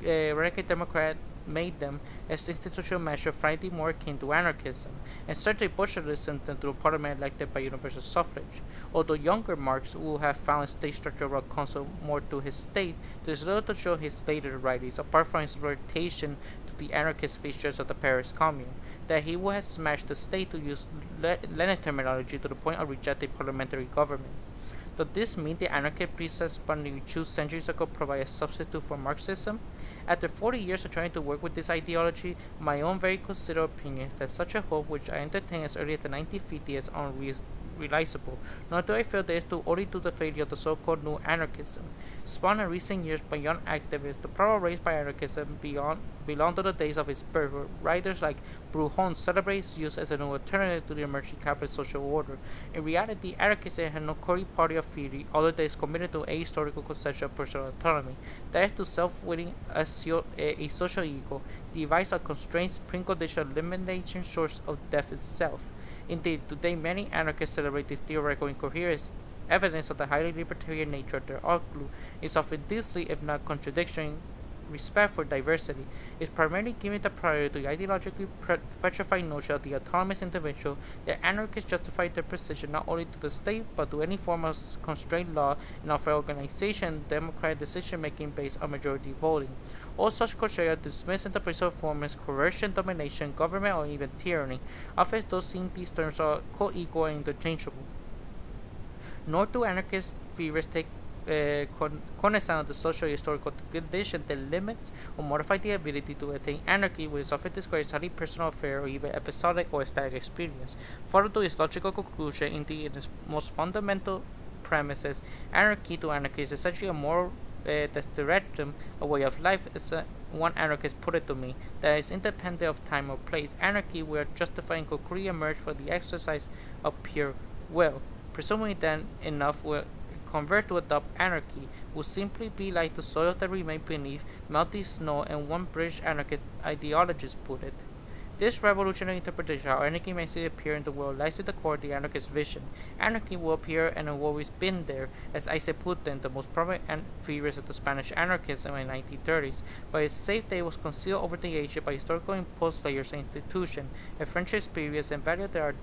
democratic made them as institutional measure frankly more akin to anarchism, and certainly Bolshevism than through a parliament elected by universal suffrage. Although younger Marx would have found state structural council more to his state, there is little to show his later writings, apart from his rotation to the anarchist features of the Paris Commune, that he would have smashed the state, to use Lenin terminology, to the point of rejecting parliamentary government. Does this mean the anarchist precepts Bastani chose centuries ago provide a substitute for Marxism? After 40 years of trying to work with this ideology, my own very considered opinion is that such a hope, which I entertained as early as the 1950s, is unrealizable, nor do I feel that it is due only to the failure of the so-called new anarchism. Spawned in recent years by young activists, the problem raised by anarchism belonged to the days of its birth, where writers like Proudhon celebrate its use as a new alternative to the emerging capitalist social order. In reality, anarchism had no core party of theory, other than is committed to a historical conception of personal autonomy, that is to self-winning a social ego, device of constraints, precondition, elimination, source of death itself. Indeed, today many anarchists celebrate this theoretical incoherence. Evidence of the highly libertarian nature of their outlook is often disly, if not contradiction, respect for diversity is primarily giving the priority to the ideologically petrified notion of the autonomous individual. That anarchists justify their position not only to the state but to any form of constrained law and of organization, democratic decision making based on majority voting. All such criteria dismiss the principle form as coercion, domination, government, or even tyranny. Often those seeing these terms are co-equal and interchangeable. Nor do anarchist theorists take cognizant of the social historical condition that limits or modify the ability to attain anarchy, which is often described as highly personal affair or even episodic or static experience. Further to its logical conclusion, indeed, in its most fundamental premises, anarchy to anarchy is essentially a moral direction, a way of life, as one anarchist put it to me, that is independent of time or place. Anarchy, where justifying could clearly emerge from the exercise of pure will. Presumably then enough will convert to adopt anarchy would simply be like the soil that remained beneath melting snow, and one British anarchist ideologist put it. This revolutionary interpretation of how anarchy may still appear in the world lies at the core of the anarchist vision. Anarchy will appear and has always been there, as Isaac Putin, the most prominent figures of the Spanish anarchism in the 1930s, but its safe day was concealed over the ages by historical imposed layers and institutions, a French experience and value that are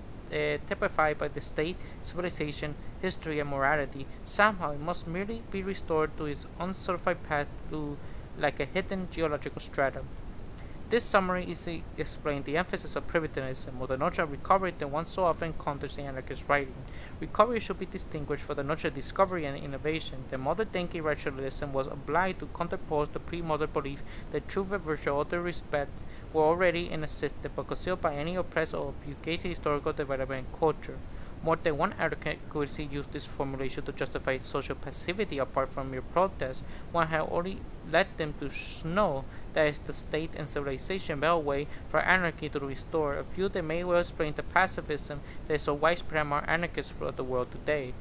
typified by the state, civilization, history, and morality. Somehow it must merely be restored to its uncertified path to like a hidden geological stratum. This summary easily explains the emphasis of primitivism, or the notion of recovery that one so often encounters in anarchist writing. Recovery should be distinguished from the notion of discovery and innovation. The modern thinking rationalism was obliged to counterpose the pre-modern belief that truth and virtue and other respects were already in existence, but concealed by any oppressed or obfuscated historical development and culture. More than one advocate could use this formulation to justify social passivity apart from mere protest. One had only led them to know that is the state and civilization better way for anarchy to restore, a view that may well explain the pacifism that is so widespread among anarchists throughout the world today.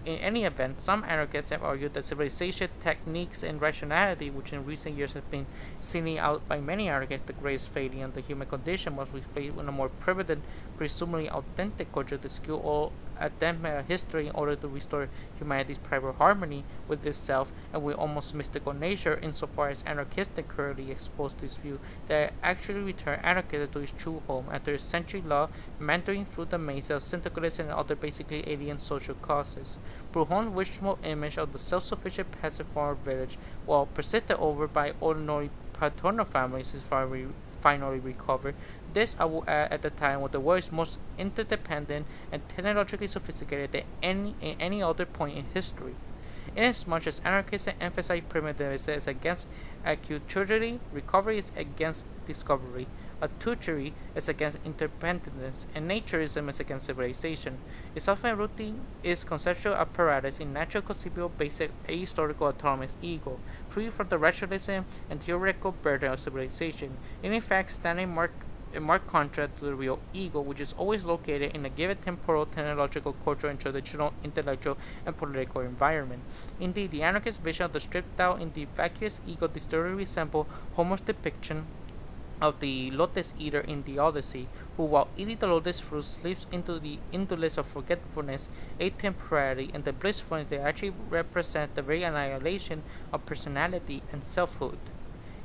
In any event, some anarchists have argued that civilization, techniques, and rationality, which in recent years have been seen out by many anarchists the greatest failure in the human condition, must replace with a more primitive, presumably authentic culture that skill all attempt history in order to restore humanity's private harmony with itself and with almost mystical nature, insofar as anarchists currently expose this view that actually return anarchism to its true home after a century-long meandering through the maze of syndicalism and other basically alien social causes. Proudhon's wishful image of the self-sufficient passive farmer village, while persisted over by ordinary paternal families, is finally recovered. This, I will add, at the time when the world is most interdependent and technologically sophisticated than any other point in history. Inasmuch as anarchists emphasize primitivism as against acculturity, recovery is against discovery, acculturity is against interdependence, and naturism is against civilization. Its often rooting is conceptual apparatus in natural conceivable basic ahistorical autonomous ego, free from the rationalism and theoretical burden of civilization, and in fact standing in marked contrast to the real ego, which is always located in a given temporal, technological, cultural, and traditional intellectual and political environment. Indeed, the anarchist vision of the stripped out in the vacuous ego distantly resembles Homer's depiction of the lotus eater in the Odyssey, who while eating the lotus fruit slips into the indolence of forgetfulness, atemporality, and the blissfulness that actually represent the very annihilation of personality and selfhood.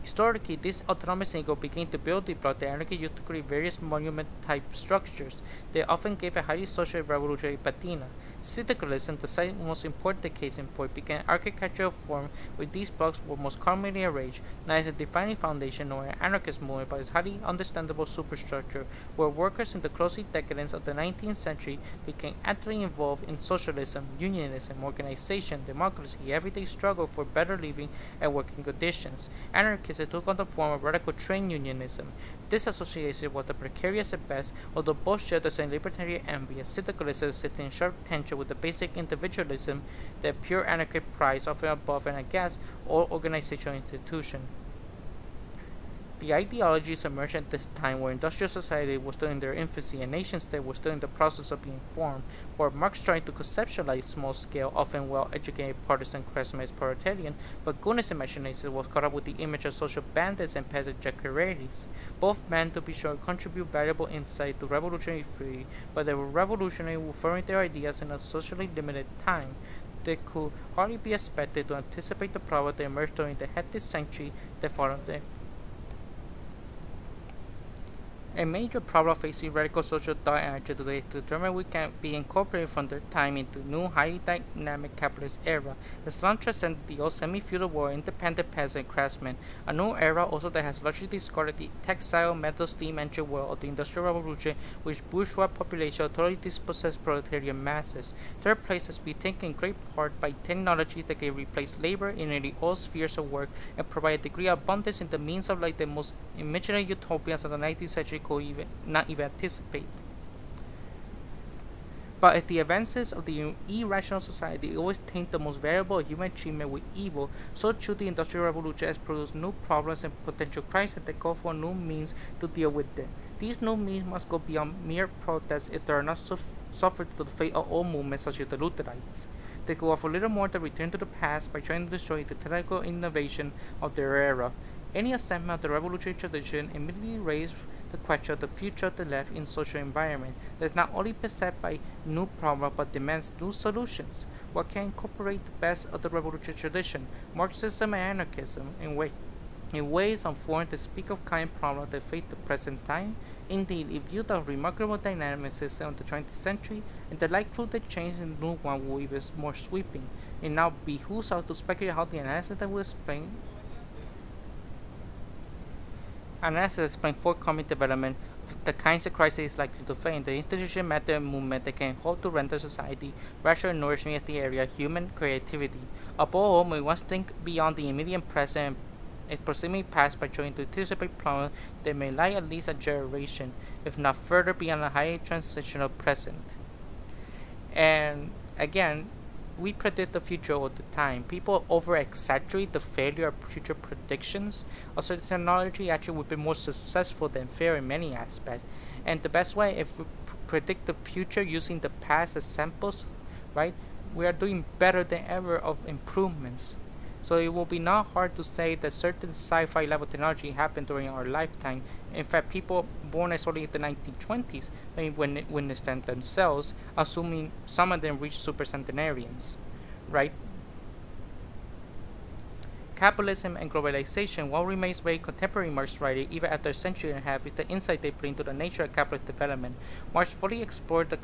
Historically, this autonomous ego began to build the block that anarchy used to create various monument-type structures. They often gave a highly social revolutionary patina. Syndicalism, the second most important case in point, began architectural form where these blocks were most commonly arranged, not as a defining foundation nor an anarchist movement, but as highly understandable superstructure, where workers in the closely decadence of the 19th century became actively involved in socialism, unionism, organization, democracy, everyday struggle for better living and working conditions. Anarchists took on the form of radical trade unionism. This association was the precarious at best, although both shared the same libertarian envy, as syndicalism sitting in sharp tension with the basic individualism that pure anarchy prides, often above and against all organizational institution. The ideologies emerged at this time where industrial society was still in their infancy and nation-state was still in the process of being formed, where Marx tried to conceptualize small-scale, often well-educated partisan craftsmen as proletarian, but Goodness imagination was caught up with the image of social bandits and peasant jacqueries. Both men, to be sure, contribute valuable insight to revolutionary theory, but they were revolutionary who forming their ideas in a socially limited time. They could hardly be expected to anticipate the problem that emerged during the hectic century that followed them. A major problem facing radical social thought and action today is to determine we can be incorporated from their time into new, highly dynamic capitalist era. Islam transcended the old semi-feudal world, independent peasant craftsmen, a new era also that has largely discarded the textile, metal, steam engine world of the Industrial Revolution, which bourgeois population totally dispossessed proletariat masses. Third place has been taken in great part by technology that can replace labor in nearly all spheres of work and provide a degree of abundance in the means of like the most imaginary utopians of the 19th century could not even anticipate. But if the advances of the irrational society always taint the most variable human achievement with evil, so too the Industrial Revolution has produced new problems and potential crises that call for new means to deal with them. These new means must go beyond mere protest if they are not suffered to the fate of old movements such as the Lutherites. They go offer little more than return to the past by trying to destroy the technical innovation of their era. Any assessment of the revolutionary tradition immediately raised the question of the future of the left in social environment that is not only beset by new problems but demands new solutions. What can incorporate the best of the revolutionary tradition, Marxism and anarchism, in ways and forms that speak of kind problems that face the present time? Indeed, it viewed the remarkable dynamic system of the 20th century, and the likelihood that change in the new one will be more sweeping. It now behooves us to speculate how the analysis that will explain forthcoming development of the kinds of crises is likely to face. The institution, method, and movement that can hope to render society rational and nourishing as the area of human creativity. Above all, we must think beyond the immediate present and proximity past by trying to anticipate problems that may lie at least a generation, if not further beyond the highly transitional present. And again, we predict the future all the time. People over-exaggerate the failure of future predictions. Also, the technology actually would be more successful than fair in many aspects. And the best way, if we predict the future using the past as samples, right, we are doing better than ever of improvements. So it will be not hard to say that certain sci-fi level technology happened during our lifetime. In fact, people born as early as the 1920s may witness them themselves, assuming some of them reached supercentenarians, right? Capitalism and globalization, while remains very contemporary Marx writing even after a century and a half, is the insight they bring to the nature of capitalist development. Marx fully explored the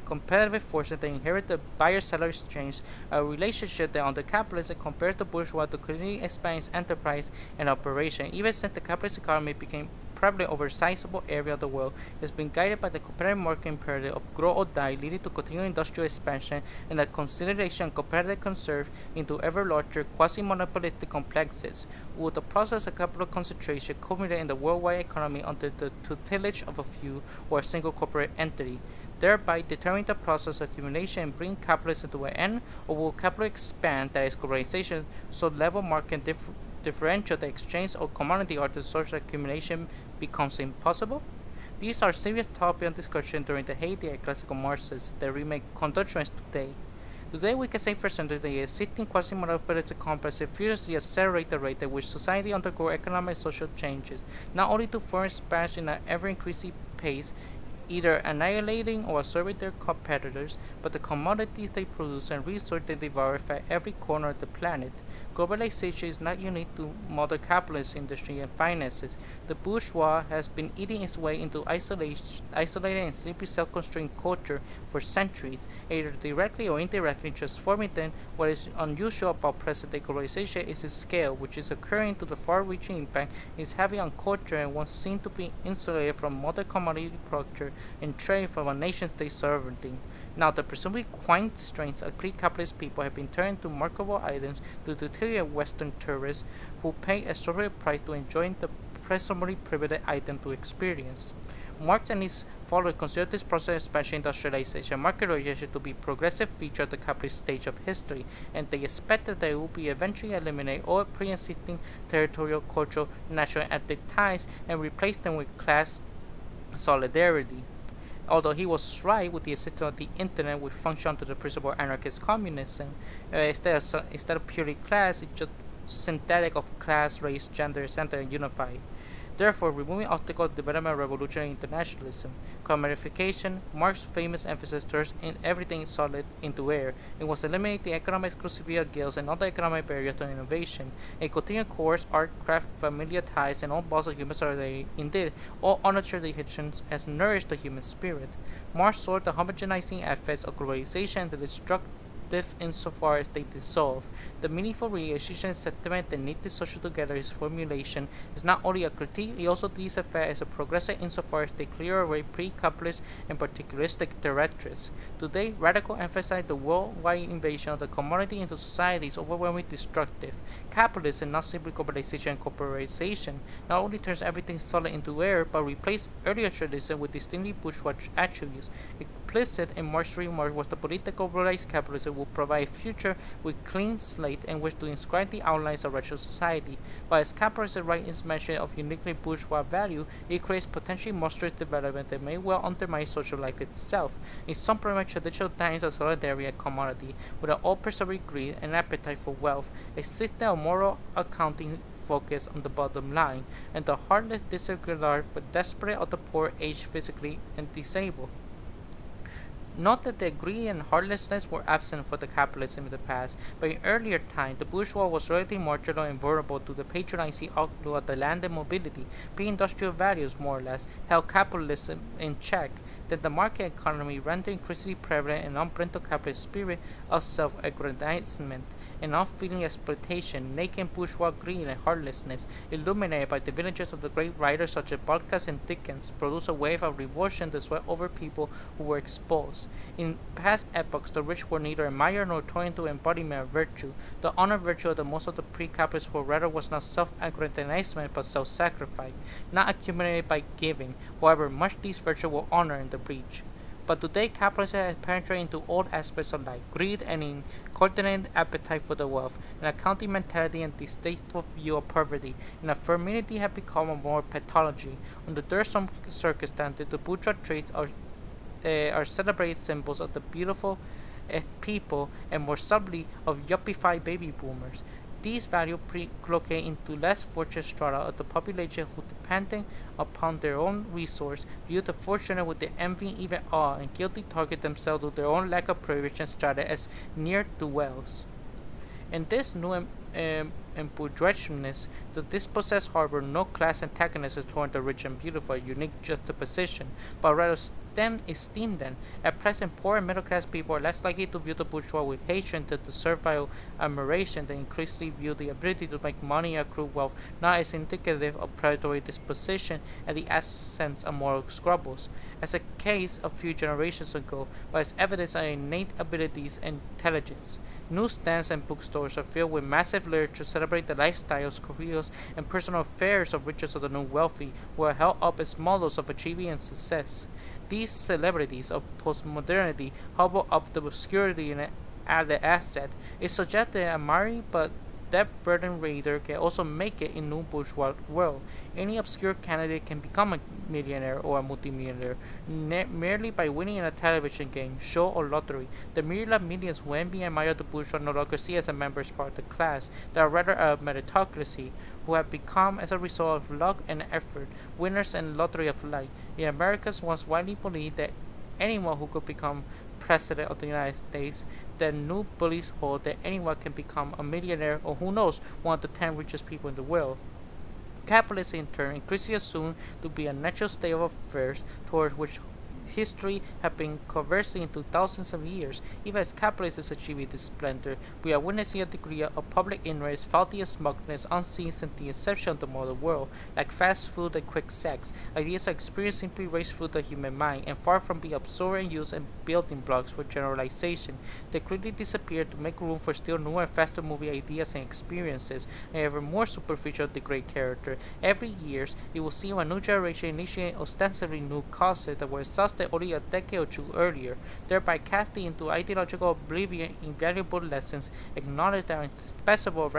competitive forces that inherit the buyer-seller exchange, a relationship that under capitalism compares the bourgeois to continually expand its enterprise and operation. Even since the capitalist economy became prevalent over a sizable area of the world, it has been guided by the competitive market imperative of grow or die, leading to continued industrial expansion and the consolidation of competitive conserve into ever larger quasi-monopolistic complexes, with the process of capital concentration culminating in the worldwide economy under the tutelage of a few or a single corporate entity, thereby determining the process of accumulation and bringing capitalism to an end, or will capital expand, that is globalization, so level market differential the exchange of commodity or the source of accumulation becomes impossible? These are serious topics of discussion during the heyday of classical Marxists that remain conundrums today. Today we can say for certain that the existing quasi-monopolistic complexes furiously accelerate the rate at which society undergoes economic and social changes, not only to further expansion at an ever-increasing pace, either annihilating or absorbing their competitors, but the commodities they produce and resources they devour at every corner of the planet. Globalization is not unique to modern capitalist industry and finances. The bourgeois has been eating its way into isolated and simply self-constrained culture for centuries, either directly or indirectly transforming them. What is unusual about present-day globalization is its scale, which is occurring to the far-reaching impact it is having on culture and once seen to be insulated from modern commodity production and trade from a nation-state sovereignty. Now, the presumably quaint strengths of Greek capitalist people have been turned into marketable items due to the utility of Western tourists who pay a exorbitant price to enjoy the presumably privileged item to experience. Marx and his followers consider this process of expansion industrialization and market regulation to be a progressive feature of the capitalist stage of history, and they expect that they will be eventually eliminate all pre-existing territorial, cultural, national, and ethnic ties and replace them with class solidarity. Although he was right with the existence of the internet, which functioned under the principle of anarchist communism, instead of purely class, it's just synthetic of class, race, gender, center, and unified. Therefore, removing obstacles to development of revolutionary internationalism, commodification, Marx's famous emphasis turns everything solid into air. It was eliminate the economic exclusivity of guilds and other economic barriers to innovation. A continued course, art, craft, familiar ties, and all bonds of human solidarity. Indeed, all honor traditions has nourished the human spirit. Marx saw the homogenizing effects of globalization and the destructive insofar as they dissolve. The meaningful realization sentiment that knit the social together is formulation is not only a critique, it also sees effect as a progressive insofar as they clear away pre-capitalist and particularistic directories. Today, radical emphasize the worldwide invasion of the commodity into society is overwhelmingly destructive. Capitalism, not simply globalization and corporatization, not only turns everything solid into air, but replaces earlier tradition with distinctly bourgeois attributes. Implicit in Marx's remark was the belief that globalized capitalism will provide a future with clean slate in which to inscribe the outlines of rational society. But as capitalism right is mentioned of uniquely bourgeois value, it creates potentially monstrous development that may well undermine social life itself. In some primitive traditional times of solidarity and commodity, with an all-pervasive greed and appetite for wealth, a system of moral accounting focus on the bottom line, and the heartless disregard for desperate of the poor, aged, physically, and disabled. Not that the greed and heartlessness were absent for the capitalism in the past, but in earlier times, the bourgeois was relatively marginal and vulnerable to the patronizing outlook of the land and mobility. Pre-industrial values, more or less, held capitalism in check. That the market economy rendered increasingly prevalent an unbridled capitalist spirit of self-aggrandizement and unfeeling exploitation, naked bourgeois greed and heartlessness, illuminated by the villages of the great writers such as Balkas and Dickens, produced a wave of revulsion that swept over people who were exposed. In past epochs, the rich were neither admired nor torn into embodiment of virtue. The honor virtue of the most of the pre-capitalists were rather was not self-aggrandizement but self-sacrifice, not accumulated by giving. However, much these virtues were honored in the breach. But today, capitalism has penetrated into all aspects of life: greed and incoordinate appetite for the wealth, an accounting mentality and distasteful view of poverty, and affirmity have become a more pathology. Under some circumstances, the bourgeois traits are celebrated symbols of the beautiful people and more subtly of yuppified baby boomers. These values relocate into less fortunate strata of the population who, depending upon their own resource, view the fortunate with the envy, even awe, and guilty target themselves with their own lack of privilege and strata as near to wells. In this new bourgeoisness, the dispossessed harbor no class antagonism toward the rich and beautiful, a unique juxtaposition, but rather esteem them. At present, poor and middle class people are less likely to view the bourgeois with hatred than the servile admiration. They increasingly view the ability to make money and accrue wealth not as indicative of predatory disposition and the absence of moral scruples, as a case a few generations ago, but as evidence of innate abilities and intelligence. Newsstands and bookstores are filled with massive literature celebrating the lifestyles, careers, and personal affairs of riches of the new wealthy, who are held up as models of achievement and success. These celebrities of postmodernity hobble up the obscurity and the asset. It suggests that admiring but debt-burdened reader can also make it in new bourgeois world. Any obscure candidate can become a millionaire or a multimillionaire merely by winning in a television game, show, or lottery. The myriad millions who envy and admire the bourgeois no longer see as a member's part of the class. They are rather a meritocracy, who have become, as a result of luck and effort, winners in the lottery of life. The Americans once widely believed that anyone who could become President of the United States, the new bullies hold that anyone can become a millionaire or, who knows, one of the 10 richest people in the world. Capitalism, in turn, increasingly assumed to be a natural state of affairs towards which history have been conversing into thousands of years. Even as capitalism is achieving this splendor, we are witnessing a degree of public ignorance, faulty smugness, unseen since the inception of the modern world. Like fast food and quick sex, ideas are experienced simply race through the human mind, and far from being absorbed and used as building blocks for generalization, they quickly disappear to make room for still newer and faster moving ideas and experiences, and ever more superficial degrade character. Every year, you will see a new generation initiate ostensibly new causes that were exhausted existed only a decade or two earlier, thereby casting into ideological oblivion invaluable lessons acknowledged as indispensable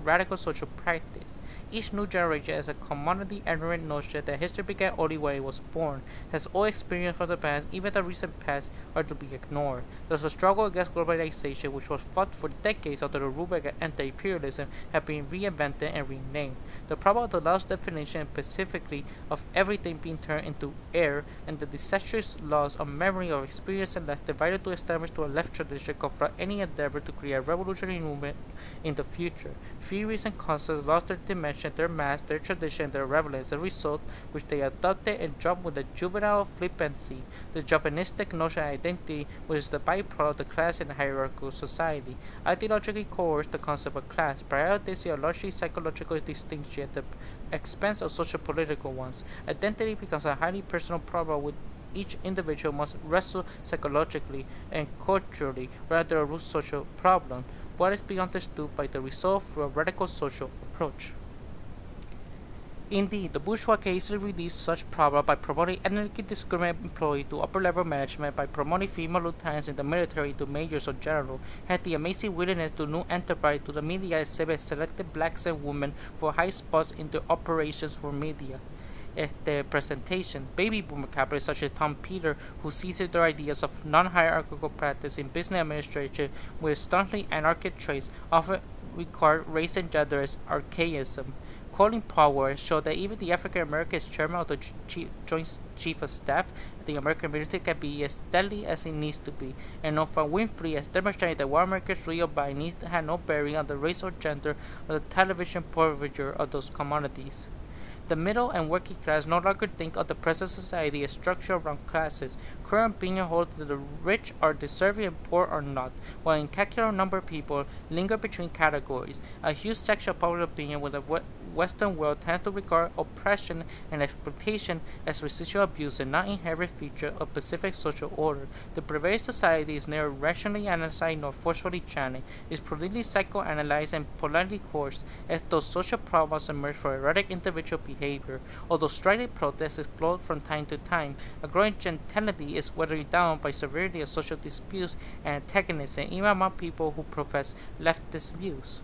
radical social practice. Each new generation has a commodity errant notion that history began only when it was born, has all experience from the past, even the recent past, are to be ignored. Thus the struggle against globalization, which was fought for decades under the rubric of anti-imperialism, have been reinvented and renamed. The problem of the lost definition specifically of everything being turned into air and the disastrous loss of memory of experience and left divided to establish to a left tradition confront any endeavor to create a revolutionary movement in the future. Theories and concepts lost their dimension, their mass, their tradition, and their relevance, a result which they adopted and jumped with a juvenile flippancy, the chauvinistic notion of identity, which is the byproduct of the class and hierarchical society. Ideologically coerced the concept of class, prioritizing a largely psychological distinction at the expense of social-political ones. Identity becomes a highly personal problem with each individual must wrestle psychologically and culturally rather than a root social problem. What is being understood by the result through a radical social approach. Indeed, the bourgeois can easily release such problem by promoting ethnically discriminated employees to upper-level management, by promoting female lieutenants in the military to majors or general, had the amazing willingness to new enterprise to the media exhibit selected blacks and women for high spots in their operations for media. At their presentation, baby boomer capitalists such as Tom Peter, who seized their ideas of non-hierarchical practice in business administration with staunchly anarchic traits, often regard race and gender as archaism. Colin Powell showed that even the African American chairman of the Joint Chief of Staff at the American military can be as deadly as it needs to be, and Oprah Winfrey has demonstrated that what America's real by needs to have no bearing on the race or gender of the television purveyor of those commodities. The middle and working class no longer think of the present society as structured around classes. Current opinion holds that the rich are deserving and poor are not, while an incalculable number of people linger between categories. A huge section of public opinion with the Western world tends to regard oppression and exploitation as residual abuse and not inherent feature of specific social order. The prevailing society is neither rationally analyzed nor forcefully channeled. It is prudently psychoanalyzed and politely coerced, as those social problems emerge from erratic individual behavior. Although striking protests explode from time to time, a growing gentility is weathered down by severity of social disputes and antagonism, even among people who profess leftist views.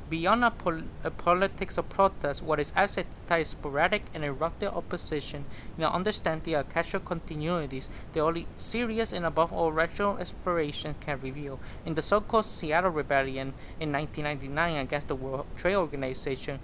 Beyond a politics of protest, what is asset is sporadic and erratic opposition in the understanding of casual continuities the only serious and above all rational exploration can reveal. In the so-called Seattle Rebellion in 1999 against the World Trade Organization,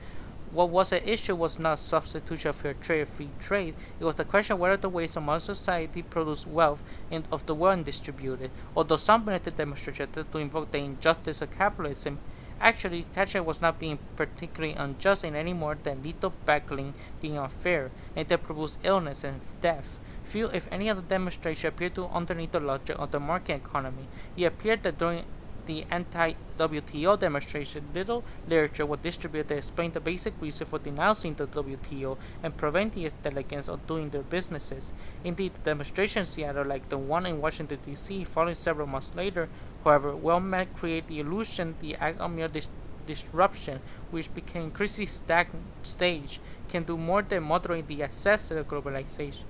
what was at issue was not substitution for trade or free trade. It was the question whether the ways of modern society produce wealth of the world and distribute it. Although some militant demonstrators to invoke the injustice of capitalism, actually, capitalism was not being particularly unjust in any more than lethal battling being unfair, and it produced illness and death. Few, if any, of the demonstration appeared to underneath the logic of the market economy. It appeared that during the anti-WTO demonstration, little literature was distributed to explain the basic reason for denouncing the WTO and preventing its delegates from doing their businesses. Indeed, the demonstration in Seattle, like the one in Washington, D.C., following several months later, however, well meant create the illusion the act of mere disruption, which became increasingly stagnant stage, can do more than moderate the access to the globalization.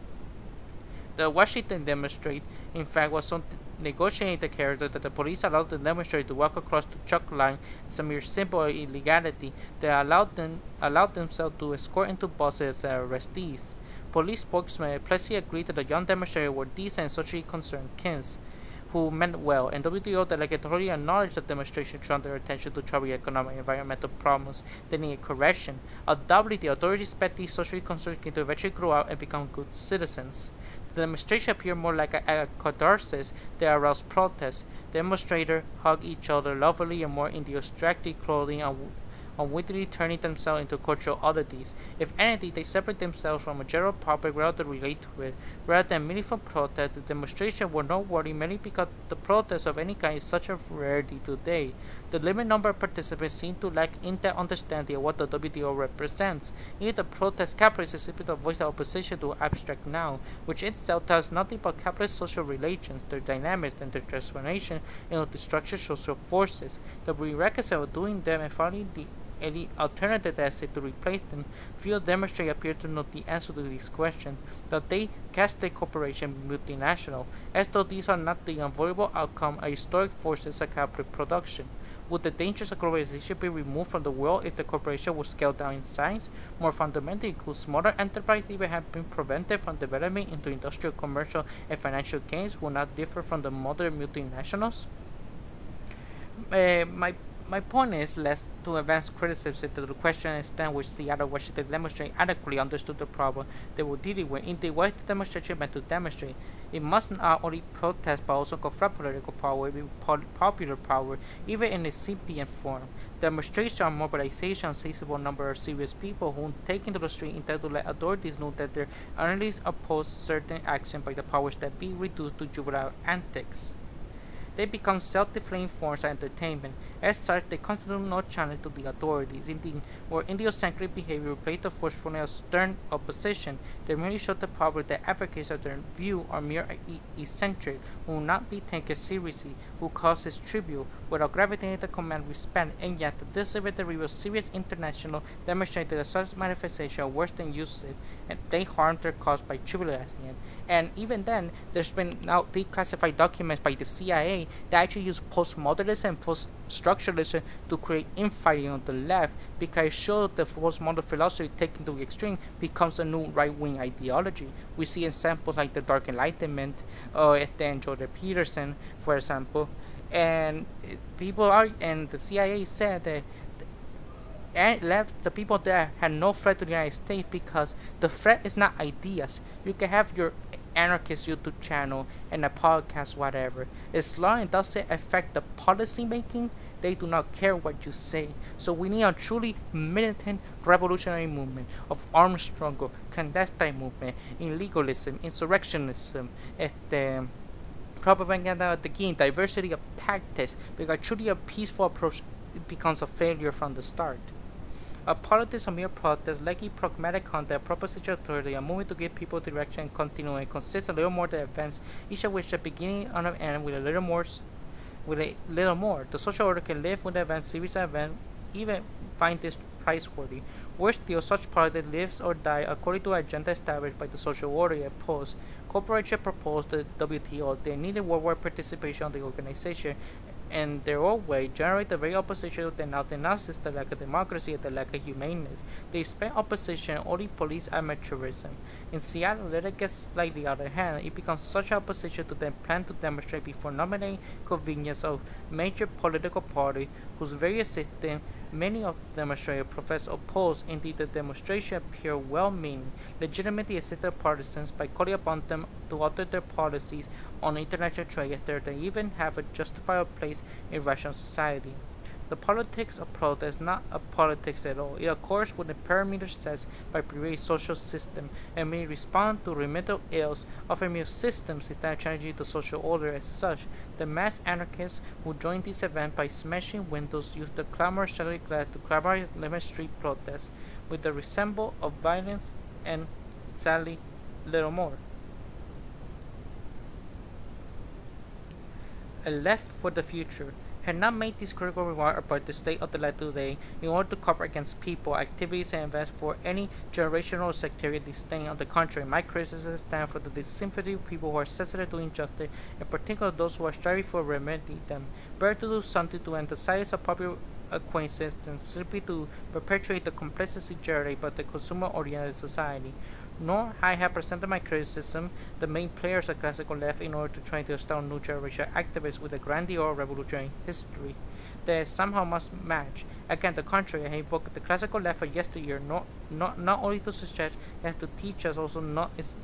The Washington demonstrate, in fact, was so negotiated character that the police allowed the demonstrators to walk across the chalk line as a mere symbol of illegality. They allowed themselves to escort into buses as arrestees. Police spokesman Plessy agreed that the young demonstrators were decent and socially concerned kins who meant well, and WTO delegate totally acknowledged the demonstration drawn their attention to troubling economic and environmental problems that needed correction. Undoubtedly, the authorities expect these socially concerned kids to eventually grow out and become good citizens. The demonstration appeared more like a catharsis that aroused protest. Demonstrators hugged each other lovingly and more in the abstractly clothing unwittingly turning themselves into cultural oddities. If anything, they separate themselves from a general public rather than relate to it. Rather than meaningful protest, the demonstration were noteworthy mainly because the protest of any kind is such a rarity today. The limited number of participants seem to lack in-depth understanding of what the WTO represents. Yet the protest capitalists is simply the voice of opposition to abstract noun, which itself tells nothing about capitalist social relations, their dynamics, and their transformation into the structured social forces. The prerequisite of doing them and finding the any alternative essay to replace them, few demonstrate appear to know the answer to these questions, that they cast state corporation multinational, as though these are not the unavoidable outcome of historic forces of capital production. Would the dangers of globalization be removed from the world if the corporation would scale down in size? More fundamentally, could smaller enterprises even have been prevented from developing into industrial, commercial, and financial gains will not differ from the modern multinationals? My point is less to advance criticism to the question and extent which Seattle Washington demonstrate adequately understood the problem they were dealing with. Indeed, what is the demonstration meant to demonstrate? It must not only protest but also confront political power, popular power, even in a incipient form. Demonstration or mobilization of a sizable number of serious people who take into the street intend to let authorities know that they earnestly oppose certain action by the powers that be reduced to juvenile antics. They become self-deflating forms of entertainment. As such, they constitute no challenge to the authorities. Indeed, where idiosyncratic behavior replaced the forcefulness of stern opposition, they merely show the public that advocates of their view are mere eccentric, who will not be taken seriously, who causes tribute, without gravitating the command respect, and yet this event reveals serious international demonstrated that such manifestations are worse than useless, and they harm their cause by trivializing it. And even then, there's been now declassified documents by the CIA that actually use postmodernism and poststructuralism to create infighting on the left, because it shows the postmodern philosophy taken to the extreme becomes a new right-wing ideology. We see examples like the Dark Enlightenment, and Jordan Peterson, for example, and the CIA said that and left the people there had no threat to the United States because the threat is not ideas. You can have your anarchist YouTube channel and a podcast, whatever. As long as it doesn't affect the policy making, they do not care what you say. So we need a truly militant revolutionary movement of armed struggle, clandestine movement, illegalism, insurrectionism, propaganda of the game, diversity of tactics, because truly a peaceful approach becomes a failure from the start. A politics of mere protest, lacking pragmatic content, proposition authority, a movement to give people direction and continuity, consists a little more than events, each of which the beginning and an end with a little more. The social order can live with the events, series of events, even find this priceworthy. Worse still, such politics lives or die according to an agenda established by the social order it opposed. Corporations proposed the WTO. They needed worldwide participation of the organization, and their own way generate the very opposition that now denounces the lack of democracy and the lack of humaneness. They expect opposition only police amateurism. In Seattle, let it get slightly out of hand. It becomes such opposition to them plan to demonstrate before nominating convenience of major political party whose very existence many of the demonstrators profess oppose. Indeed, the demonstration appear well-meaning, legitimately assisted partisans by calling upon them to alter their policies on international trade after they even have a justifiable place in rational society. The politics of protest is not a politics at all. It accords with the parameter set by previous social system and may respond to remedial ills of a mere system instead of changing the social order as such. The mass anarchists who joined this event by smashing windows used the clamor shattered glass to clamor lemon street protests with the resemble of violence and sadly little more. A left for the future had not made this critical remark about the state of the left today in order to cover against people, activities, and events for any generational or sectarian disdain. On the contrary, my criticism stands for the sympathy of people who are sensitive to injustice, in particular those who are striving for remedy them. Better to do something to end the silence of popular acquaintances than simply to perpetuate the complexity generated by the consumer-oriented society. Nor I have presented my criticism the main players of classical left in order to try to install new generation activists with a grandiose revolutionary history that somehow must match. Again, the contrary, I invoke the classical left of yesteryear not only to suggest it has to teach us also not its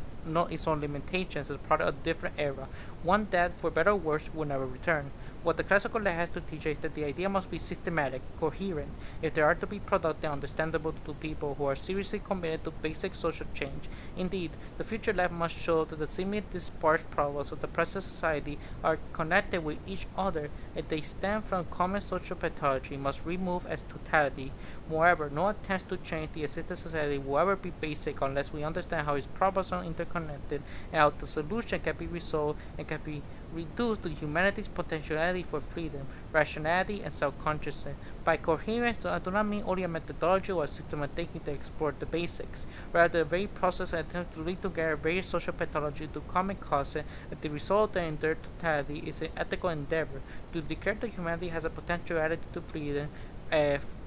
own limitations as part of a different era, one that, for better or worse, will never return. What the classical left has to teach is that the idea must be systematic, coherent, if they are to be productive and understandable to people who are seriously committed to basic social change. Indeed, the future left must show that the seemingly disparate problems of the present society are connected with each other, and they stem from common social pathology must remove as totality. Moreover, no attempts to change the existing society will ever be basic unless we understand how its problems are interconnected and how the solution can be resolved and can be reduced to humanity's potentiality for freedom, rationality, and self-consciousness. By coherence, I do not mean only a methodology or a system of thinking to explore the basics. Rather, the very process and attempt to link together various social pathologies to common causes, and the result in their totality is an ethical endeavor to declare that humanity has a potentiality to freedom,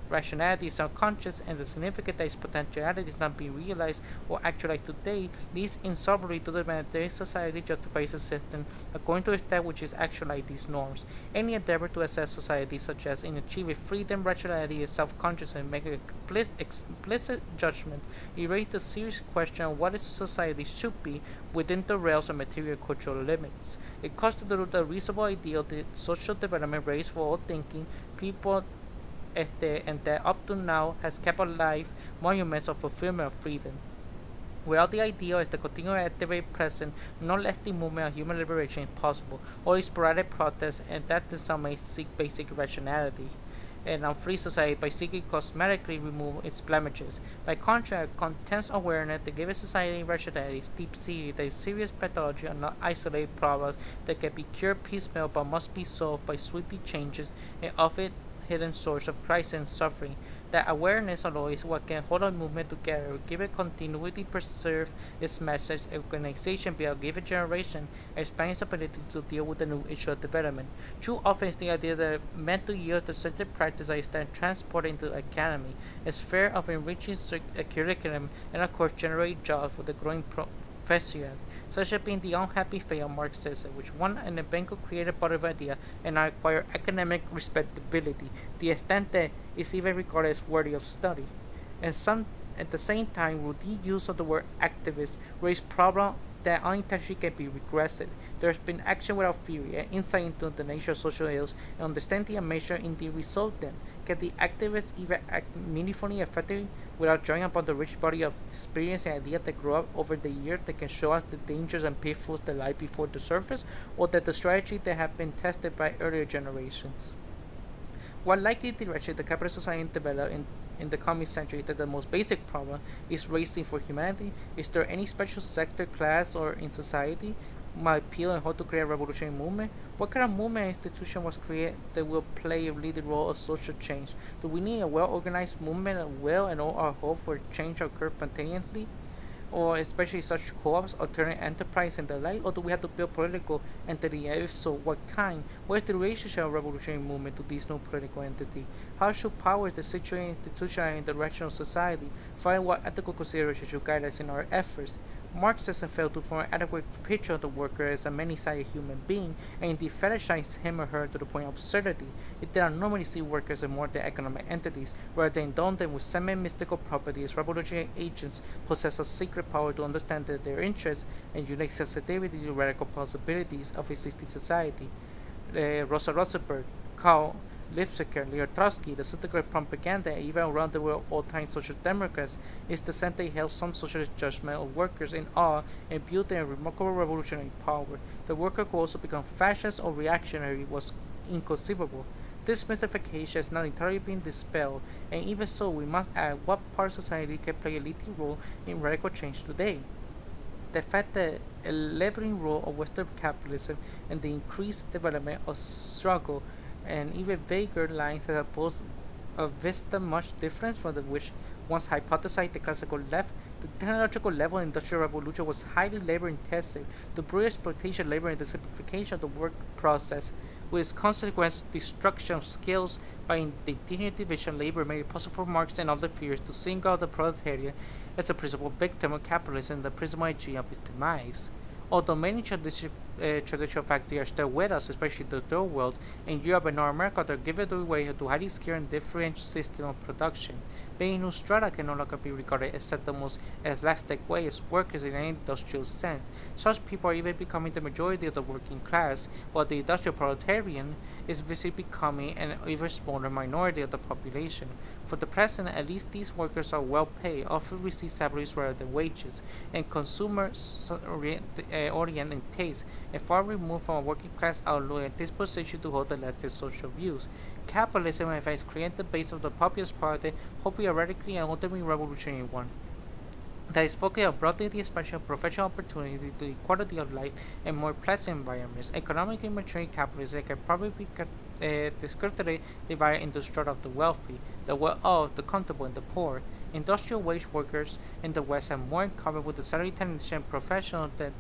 rationality is unconscious, and the significance that its potentiality is not being realized or actualized today leads inseparably to the mandatory society justifies a system according to the step which is actualize these norms. Any endeavor to assess society such as in achieving freedom, rationality, and self-consciousness, make an explicit judgment, erase the serious question of what a society should be within the rails of material cultural limits. It constitutes a reasonable ideal of the social development raised for all thinking people and that up to now has kept alive monuments of fulfillment of freedom. Without the ideal is the continual activate present, non-lasting movement of human liberation is possible, only sporadic protest, and that in some may seek basic rationality. And a free society by seeking cosmetically remove its blemishes. By contrast, content awareness that gives society rationality is deep-seated, that is serious pathology are not isolated problems that can be cured piecemeal but must be solved by sweeping changes and often hidden source of crisis and suffering. That awareness alone is what can hold a movement together, give it continuity, preserve its message, organization, be a given generation, expand its ability to deal with the new issue of development. Too often is the idea that meant to yield the certain practice is then transported into the academy, a sphere of enriching a curriculum, and of course generate jobs for the growing profession, such as being the unhappy fate of Marxism, which won an eventual creative body idea and now acquire academic respectability, the extent that is even regarded as worthy of study. And some, at the same time, routine use of the word activist raise problems that unintentionally can be regressed. There has been action without theory and insight into the nature of social ills and understanding and measure indeed result then. Can the activists even act meaningfully effectively without drawing upon the rich body of experience and ideas that grew up over the years that can show us the dangers and pitfalls that lie before the surface, or that the strategies that have been tested by earlier generations? What likely direction the capitalist society developed in the coming century is that the most basic problem is racing for humanity. Is there any special sector, class, or in society might appeal and how to create a revolutionary movement? What kind of movement institution was created that will play a leading role of social change? Do we need a well-organized movement and will and all our hope for change occur spontaneously? Or especially such co-ops, alternate enterprise and the like, or do we have to build political entity? And if so, what kind? What is the relationship of revolutionary movement to these new political entity? How should powers that situate institutional in the direction of society find what ethical considerations should guide us in our efforts? Marxism failed to form an adequate picture of the worker as a many-sided human being, and indeed fetishized him or her to the point of absurdity. It did not normally see workers as more than economic entities, rather than endowed them with semi-mystical properties. Revolutionary agents possess a secret power to understand their interests and unique sensitivity to radical possibilities of existing society. Rosa Luxemburg, Karl Lipsiker, Leo Trotsky, the secret propaganda, and even around the world all-time social democrats, is the sense they held some socialist judgment of workers in awe and viewed them in remarkable revolutionary power. The worker could also become fascist or reactionary was inconceivable. This mystification has not entirely been dispelled, and even so, we must ask what part of society can play a leading role in radical change today. The fact that a leveling role of Western capitalism and the increased development of struggle and even vaguer lines that oppose a vista much different from the which once hypothesized the classical left. The technological level industrial revolution was highly labor intensive. The brutal exploitation of labor and the simplification of the work process, with its consequent destruction of skills by the continued division of labor, made it possible for Marx and other figures to single out the proletariat as a principal victim of capitalism and the principal agent of its demise. Although many traditional factories are still with us, especially the third world, in Europe and North America, they're given way to highly skilled and differentiated system of production. Being new strata can no longer be regarded as the most elastic way as workers in any industrial sense. Such people are even becoming the majority of the working class, while the industrial proletarian is visibly becoming an even smaller minority of the population. For the present, at least these workers are well paid, often receive salaries rather than wages, and oriented taste, and far removed from a working class outlook and disposition to hold the leftist social views. Capitalism, in fact, created the base of the populist party, hopefully a radically and ultimately revolutionary one. that is focused on broadening the expansion of professional opportunity to the quality of life and more pleasant environments. Economically maturing capitalists can probably be discretely divided into strata of the wealthy, the well-off, the comfortable, and the poor. Industrial wage workers in the West have more in common with the salary technician professional than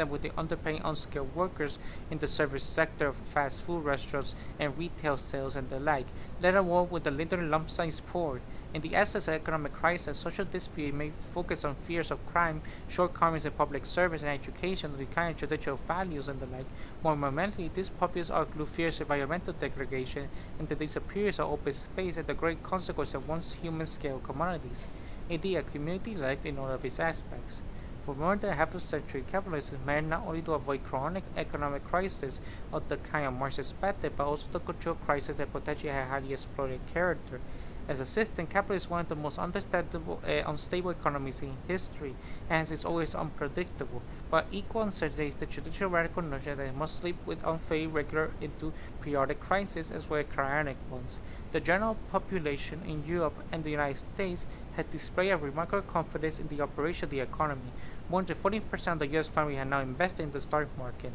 with the underpaid unskilled workers in the service sector of fast food restaurants and retail sales and the like, let alone with the little lump-sized poor. In the absence of economic crisis, social dispute may focus on fears of crime, shortcomings in public service and education, the decline in traditional values and the like. More fundamentally, these populace include fears of environmental degradation and the disappearance of open space and the great consequence of once human-scale commodities. Indeed, a community life in all of its aspects. For more than half a century, capitalism managed not only to avoid chronic economic crisis of the kind of Marx expected, but also the cultural crisis that potentially had highly exploited character. As a system, capitalism is one of the most understandable, unstable economies in history, and hence is always unpredictable. But equal uncertainty is the traditional radical notion that it must sleep with unfading regular into periodic crises as well as cryonic ones. The general population in Europe and the United States has displayed a remarkable confidence in the operation of the economy. More than 40% of the US family have now invested in the stock market,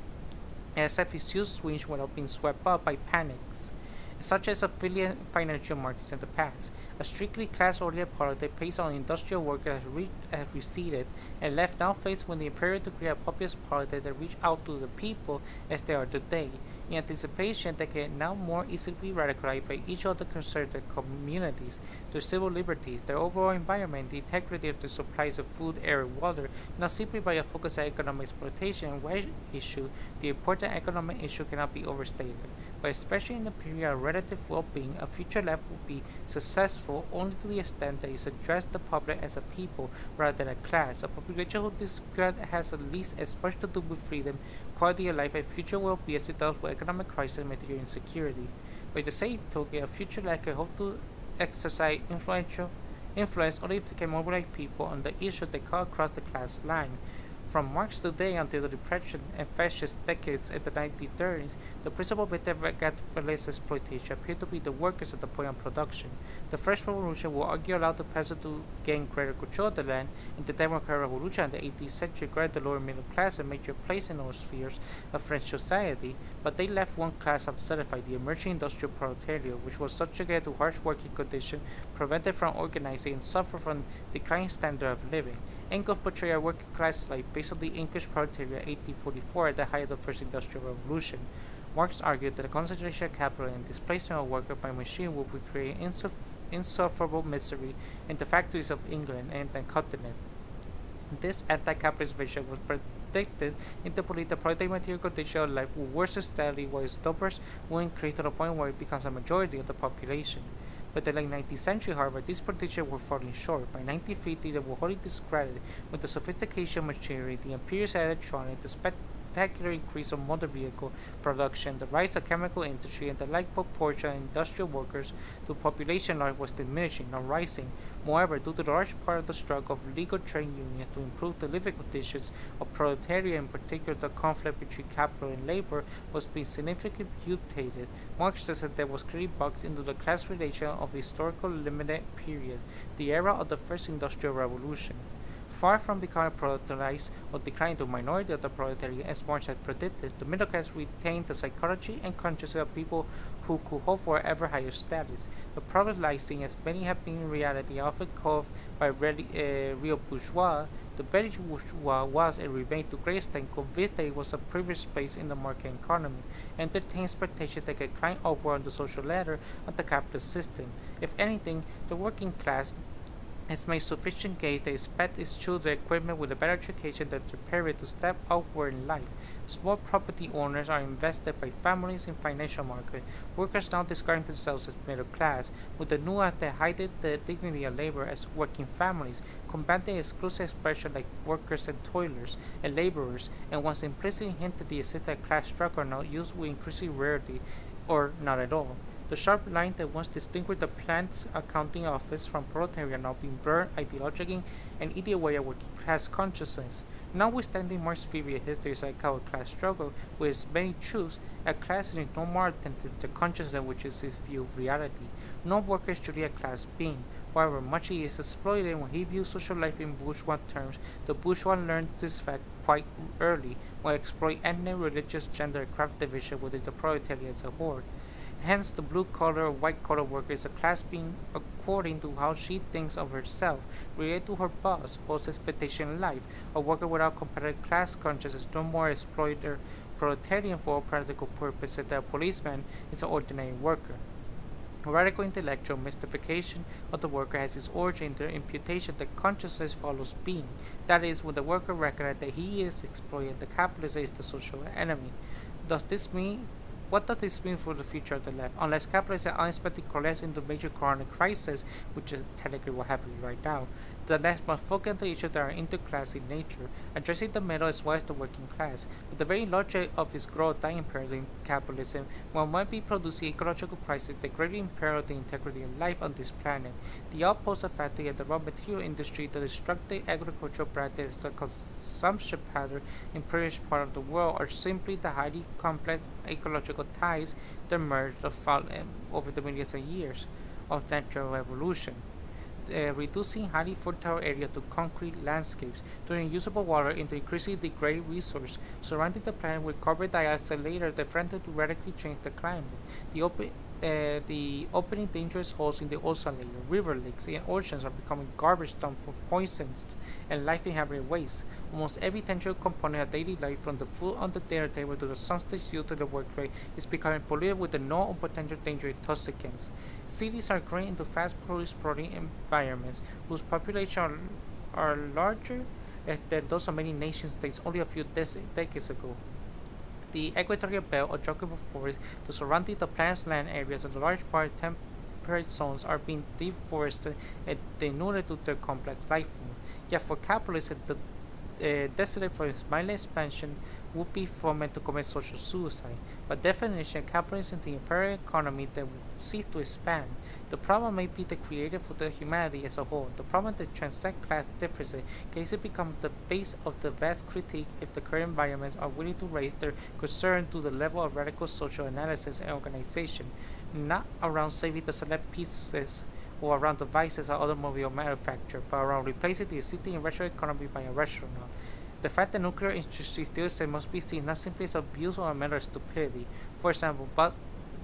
and accept its huge swings without being swept up by panics such as affiliate financial markets in the past. A strictly class-oriented politics based on industrial workers has receded and left now faced with the imperative to create a populist politics that reach out to the people as they are today, in anticipation that can now more easily be radicalized by each of the concerned communities, their civil liberties, their overall environment, the integrity of the supplies of food, air, and water, not simply by a focus on economic exploitation and wage issue. The important economic issue cannot be overstated, but especially in the period of relative well-being, a future life will be successful only to the extent that it addresses the public as a people rather than a class. A population who this has at least as much to do with freedom, quality of life, and future well-being as it does with economic crisis and material insecurity. By the same token, a future life can hope to exercise influence only if it can mobilize people on the issues that cut across the class line. From Marx today until the Depression and fascist decades in the 1930s, the principal victim of capitalist exploitation appeared to be the workers at the point of production. The First Revolution will argue allowed the peasant to gain greater control of the land, and the Democratic Revolution in the 18th century granted the lower middle class a major place in all spheres of French society, but they left one class unsatisfied, the emerging industrial proletariat, which was subjugated to harsh working conditions, prevented from organizing, and suffered from declining standard of living. Engels portrayed a working class life based on the English proletariat 1844 at the height of the First Industrial Revolution. Marx argued that the concentration of capital and displacement of workers by machine would create insufferable misery in the factories of England and the continent. This anti-capitalist vision was predicted into belief the proletariat material condition of life will worsen steadily while its numbers will increase to the point where it becomes a majority of the population. By the late 19th century, however, these predictions were falling short. By 1950, they were wholly discredited with the sophistication of machinery, the imperious electronics, the spectacular increase of motor vehicle production, the rise of chemical industry, and the like proportion of industrial workers to population life was diminishing, not rising. Moreover, due to the large part of the struggle of legal trade unions to improve the living conditions of proletariat, in particular the conflict between capital and labor, was being significantly mutated. Marx says that there was clearly boxed into the class relation of a historical limited period, the era of the First Industrial Revolution. Far from becoming proletariat or declining to a minority of the proletariat as Marx had predicted, the middle class retained the psychology and consciousness of people who could hope for an ever higher status. The proletariat, as many have been in reality often called by real bourgeois, the British bourgeois was and remained to a great extent convinced that it was a privileged place in the market economy, and entertained expectations that could climb upward on the social ladder of the capitalist system. If anything, the working class has made sufficient gains to expect its children equipment with a better education than their parents to step outward in life. Small property owners are invested by families in financial market. Workers now describing themselves as middle class, with the nuance that hided the dignity of labor as working families, combating exclusive expression like workers and toilers and laborers, and once implicitly hinted the existence of class struggle now used with increasing rarity or not at all. The sharp line that once distinguished the plant's accounting office from proletariat now being burned ideologically and eaten away at working class consciousness. Notwithstanding Marx's theory of history as a class struggle, with its many truths, a class is no more authentic to the consciousness which is his view of reality. No worker is truly a class being. However much he is exploited when he views social life in bourgeois terms, the bourgeois learned this fact quite early when they exploit ethnic, religious, gender, and craft division within the proletariat as a whole. Hence, the blue-collar or white-collar worker is a class being according to how she thinks of herself, related to her boss, whose expectation in life. A worker without competitive class consciousness is no more exploiter proletarian for all practical purposes than a policeman is an ordinary worker. A radical intellectual mystification of the worker has its origin in the imputation that consciousness follows being. That is, when the worker recognizes that he is exploited, the capitalist is the social enemy. What does this mean for the future of the left? Unless capitalism unexpectedly coalesces into major chronic crisis, which is technically what happening right now, the left must focus on the issues that are interclass in nature, addressing the middle as well as the working class. But the very logic of its growth dying imperative in capitalism might be producing ecological crisis that greatly imperil the integrity of life on this planet. The outpost of factory and the raw material industry, the destructive agricultural practice, the consumption pattern in previous part of the world are simply the highly complex ecological ties that emerged over the millions of years of natural evolution. Reducing highly fertile area to concrete landscapes, turning usable water into increasingly degraded resource, surrounding the planet with carbon dioxide later that threatened to radically change the climate. The opening dangerous holes in the ozone layer, river lakes, and oceans are becoming garbage dumps for poisons and life-inhabited waste. Almost every tangible component of daily life, from the food on the dinner table to the substance used to the workplace, is becoming polluted with the known or potential dangerous toxicants. Cities are growing into fast-produced protein environments whose populations are larger than those of many nation-states only a few decades ago. The equatorial belt or geographical forest, the surrounding the planet's land areas, and the large part of temperate zones are being deforested and denuded to their complex life form. Yet for capitalism, the desolate for its mindless expansion would be foment to commit social suicide. By definition, capitalism is the imperial economy that would cease to expand. The problem may be the creator for the humanity as a whole. The problem that transcends class differences can easily become the base of the vast critique if the current environments are willing to raise their concern to the level of radical social analysis and organization, not around saving the select pieces or around the vices of automobile manufacture, but around replacing the existing industrial economy by a rational. The fact that nuclear industry still exists must be seen not simply as abuse or a matter of stupidity, for example, but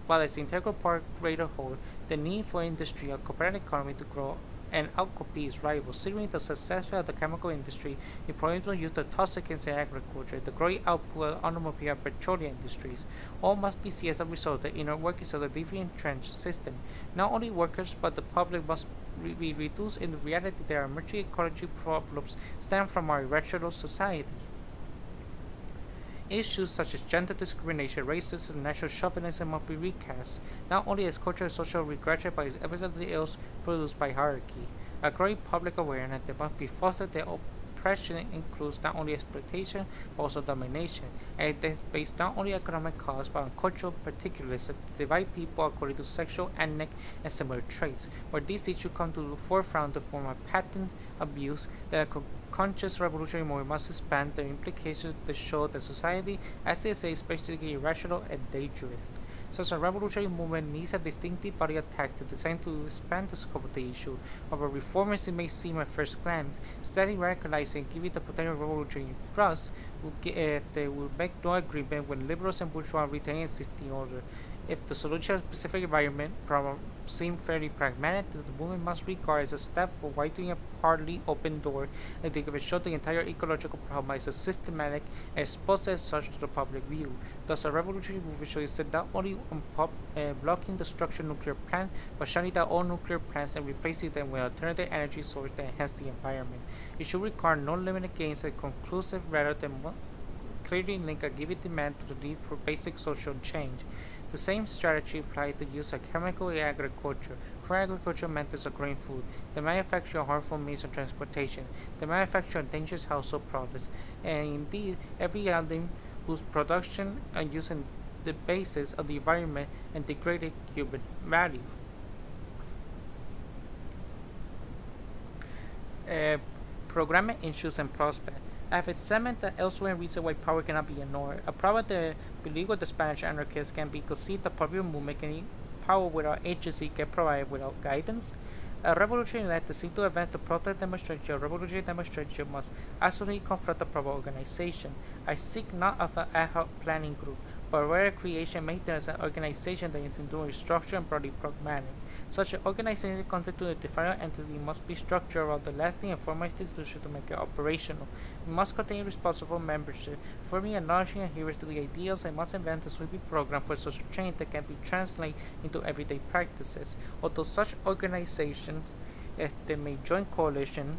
as an integral part of greater whole, the need for industry or cooperative economy to grow and outcompete its rivals. Considering the success of the chemical industry, it probably will use the toxicants in agriculture, the growing output of automobile and petroleum industries. All must be seen as a result of the inner workings of the different entrenched system. Not only workers, but the public must be reduced in the reality that our emerging ecology problems stem from our irrational society. Issues such as gender discrimination, racism, and national chauvinism must be recast, not only as cultural and social regression, but as evidently else produced by hierarchy. A growing public awareness that must be fostered that oppression includes not only exploitation, but also domination, and it is based not only on economic cause, but on cultural particulars that divide people according to sexual, ethnic, and similar traits. Where these issues come to the forefront to form a patent abuse that conscious revolutionary movement must expand their implications to show that society, as they say, is basically irrational and dangerous. Such a revolutionary movement needs a distinctive body of tactics designed to expand the scope of the issue. However, reformers it may seem at first glance, steadily radicalizing and giving the potential revolutionary thrust, they will make no agreement when liberals and bourgeois retain existing order. If the solution of specific environment problem seems fairly pragmatic, the movement must regard as a step for widening a partly open door and they can show the entire ecological problem as a systematic and exposed as such to the public view. Thus, a revolutionary movement should insist not only on blocking the structured nuclear plant, but shutting down all nuclear plants and replacing them with alternative energy sources that enhance the environment. It should require no limited gains and conclusive rather than clearly link a given demand to the need for basic social change. The same strategy applies to the use of chemical in agriculture. Current agriculture methods of growing food, the manufacture of harmful means of transportation, the manufacture of dangerous household products, and indeed every item whose production and use the basis of the environment and degraded human value. Uh, Programming issues and prospect. I have examined the elsewhere reason why power cannot be ignored. A problem that believe with the Spanish anarchists can be conceived the popular movement can power without agency can provide without guidance. A revolution led the to advance the protest demonstration. A revolutionary demonstration must absolutely confront the proper organization. I seek not of an ad hoc planning group, but rather creation maintenance an organization that is enduring structure and broadly pragmatic. Such an organization constituted a defined entity must be structured around the lasting and formal institution to make it operational. It must contain responsible membership, forming acknowledging adherence to the ideals, and must invent a sweeping program for social change that can be translated into everyday practices. Although such organizations they may join coalition,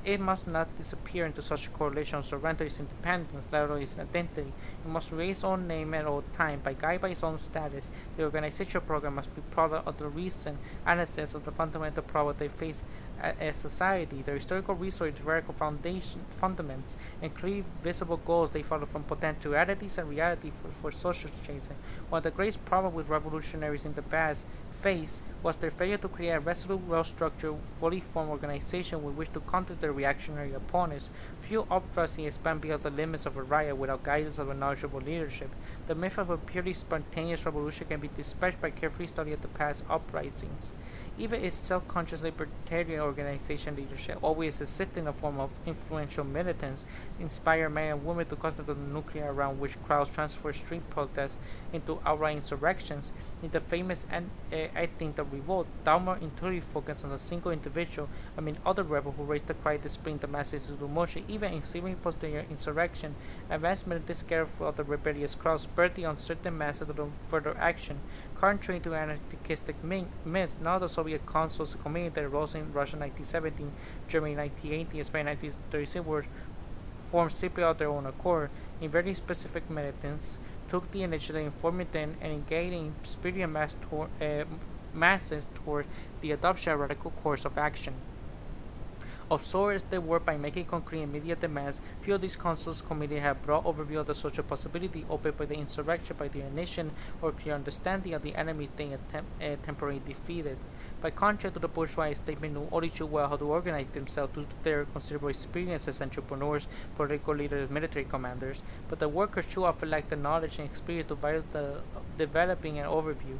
it must not disappear into such coalition or surrender its independence, let alone its identity. It must raise its own name at all time, by guided by its own status. The organizational program must be product of the reason analysis of the fundamental problem they face as society, the historical resource, theoretical fundaments, and clearly visible goals they follow from potentialities and reality for social change. One of the greatest problems with revolutionaries in the past faced was their failure to create a resolute, well-structured, fully formed organization with which to counter their reactionary opponents. Few obviously expand beyond the limits of a riot without guidance of a knowledgeable leadership. The myth of a purely spontaneous revolution can be dispatched by carefully study of the past uprisings. Even its self-conscious libertarian organization leadership, always existing in a form of influential militants, inspire men and women to constitute the nucleus around which crowds transfer street protests into outright insurrections. In the famous I think the revolt, Dalmor intuitively focused on a single individual amid other rebels who raised the cry to spring the masses into motion. Even in seemingly posterior insurrection, advanced military scare throughout the rebellious crowd spurred the uncertain masses to further action. Contrary to anarchistic myths, now the Soviet consuls community that arose in Russia 1917, Germany 1918, and Spain 1936 were formed simply of their own accord. In very specific militants took the initiative in forming them and engaging spirited masses toward the adoption of a radical course of action. Absorbed as they were by making concrete immediate demands, few of these consuls committee have broad overview of the social possibility opened by the insurrection, by their initiation or clear understanding of the enemy being temporarily defeated. By contrast to the bourgeois statement knew only too well how to organize themselves due to their considerable experience as entrepreneurs, political leaders, military commanders, but the workers too often lack the knowledge and experience to value the developing an overview.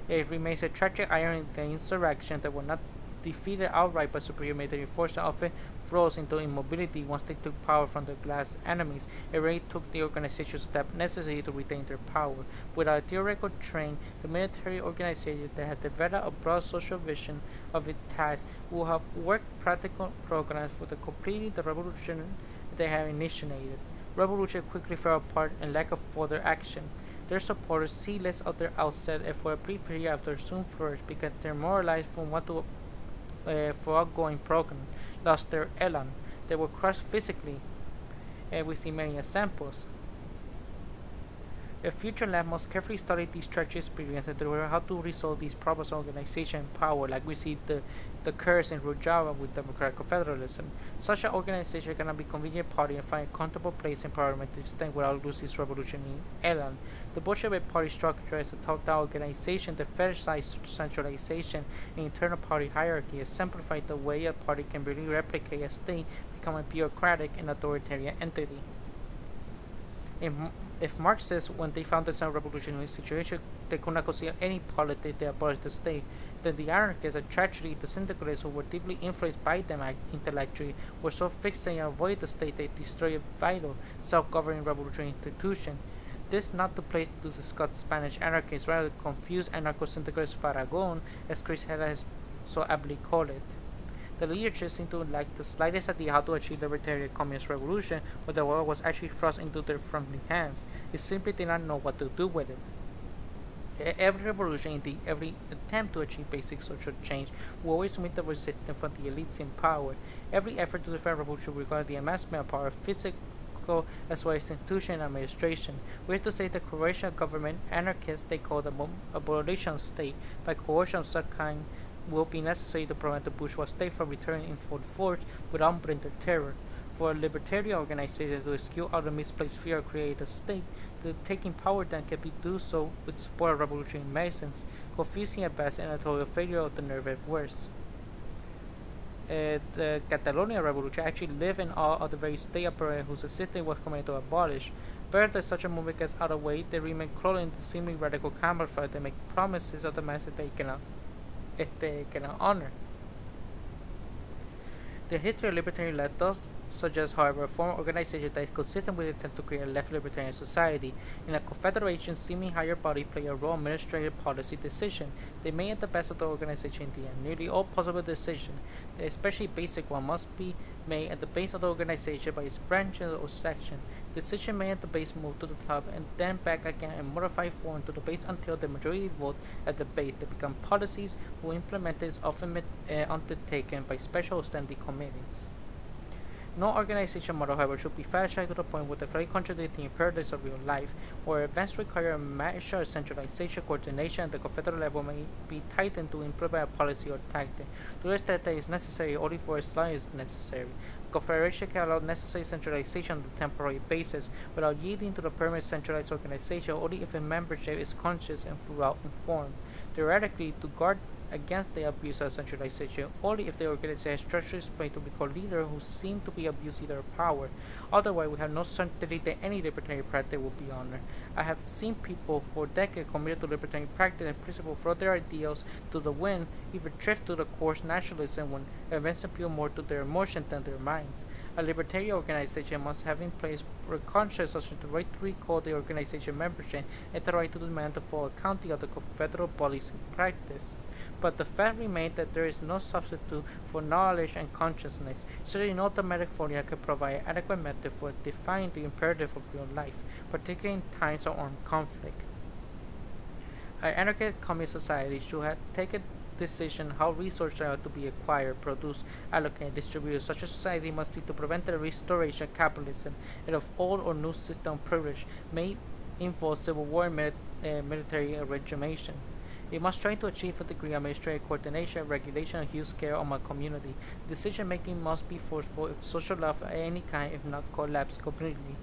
It remains a tragic irony that the insurrection that were not defeated outright by superior military forces often froze into immobility once they took power from their last enemies. It really took the organizational step necessary to retain their power. Without a theoretical training, the military organization that had developed a broad social vision of its task would have worked practical programs for completing the revolution they had initiated. Revolution quickly fell apart in lack of further action. Their supporters, zealous of their outset and for a brief period after soon flourished, became demoralized from what to for outgoing program, lost their elan. They were crushed physically. We see many examples. A future lab must carefully study these tragic experiences to learn how to resolve these problems of organization and power, like we see the curse in Rojava with democratic federalism. Such an organization cannot be convenient party and find a comfortable place in parliament to extend without losing its revolutionary elan. The Bolshevik party structure as a top-down organization that fetishized centralization and internal party hierarchy exemplified the way a party can really replicate a state, become a bureaucratic and authoritarian entity. If Marxists, when they found themselves in a revolutionary situation, they could not consider any politics that abolished the state, then the anarchists, and tragedy, the syndicalists who were deeply influenced by them intellectually, were so fixated on avoiding the state they destroyed a vital, self-governing revolutionary institution. This not to place to discuss Spanish anarchists, rather confused anarcho-syndicalist Faragon, as Chris Heller has so aptly called it. The leadership seemed to lack the slightest idea how to achieve libertarian communist revolution, but the world was actually thrust into their friendly hands. It simply did not know what to do with it. Every revolution, indeed every attempt to achieve basic social change, will always meet the resistance from the elites in power. Every effort to defend revolution regarding the amassment of power, physical as well as institution and administration, which is to say the coercion of government, anarchists they call the abolition state, by coercion of such kind will be necessary to prevent the bourgeois state from returning in full force with unbridled terror. For a libertarian organization to skew out of misplaced fear or create a state, the taking power then can be do so with support of revolutionary medicines, confusing at best and a total failure of the nerve at worst. The Catalonia revolution actually lived in awe of the very state apparatus whose existence was commanded to abolish. Better that such a movement gets out of the way, they remain cloaked in the seemingly radical camouflage. They make promises of the masses they cannot honor. The history of libertarian left does suggest, however, a form of organization that is consistent with the intent to create a left libertarian society. In a confederation, seeming higher body play a role in administrative policy decision. They may at the best of the organization in the end. Nearly all possible decisions, the especially basic one, must be made at the base of the organization by its branches or section. Decision made at the base move to the top and then back again in modified form to the base until the majority vote at the base. They become policies who implement is often undertaken by special standing committees. No organization model, however, should be fashioned to the point where the very contradicting paradox of real life, where events require a measure centralization, coordination at the confederate level may be tightened to implement a policy or tactic. To the extent that is necessary only for as long as necessary. Confederation can allow necessary centralization on a temporary basis without yielding to the permanent centralized organization only if its membership is conscious and throughout informed. Theoretically, to guard against the abuse of centralization only if the organization has structures to become leaders who seem to be abusing their power. Otherwise, we have no certainty that any libertarian practice will be honored. I have seen people for decades committed to libertarian practice and principle throw their ideals to the wind, even drift to the coarse nationalism when events appeal more to their emotions than their minds. A libertarian organization must have in place conscience such as the right to recall the organization membership and the right to demand the full accounting of the confederal policy practice. But the fact remains that there is no substitute for knowledge and consciousness. Certainly no automatic formula can provide adequate method for defining the imperative of real life, particularly in times of armed conflict. An anarchist communist society should have taken decision how resources are to be acquired, produced, allocated, distributed. Such a society must seek to prevent the restoration of capitalism and of old or new system of privilege may involve civil war and military regimation. It must try to achieve a degree of administrative coordination, regulation, and huge scale among community. Decision making must be forceful if social life of any kind if not collapse completely.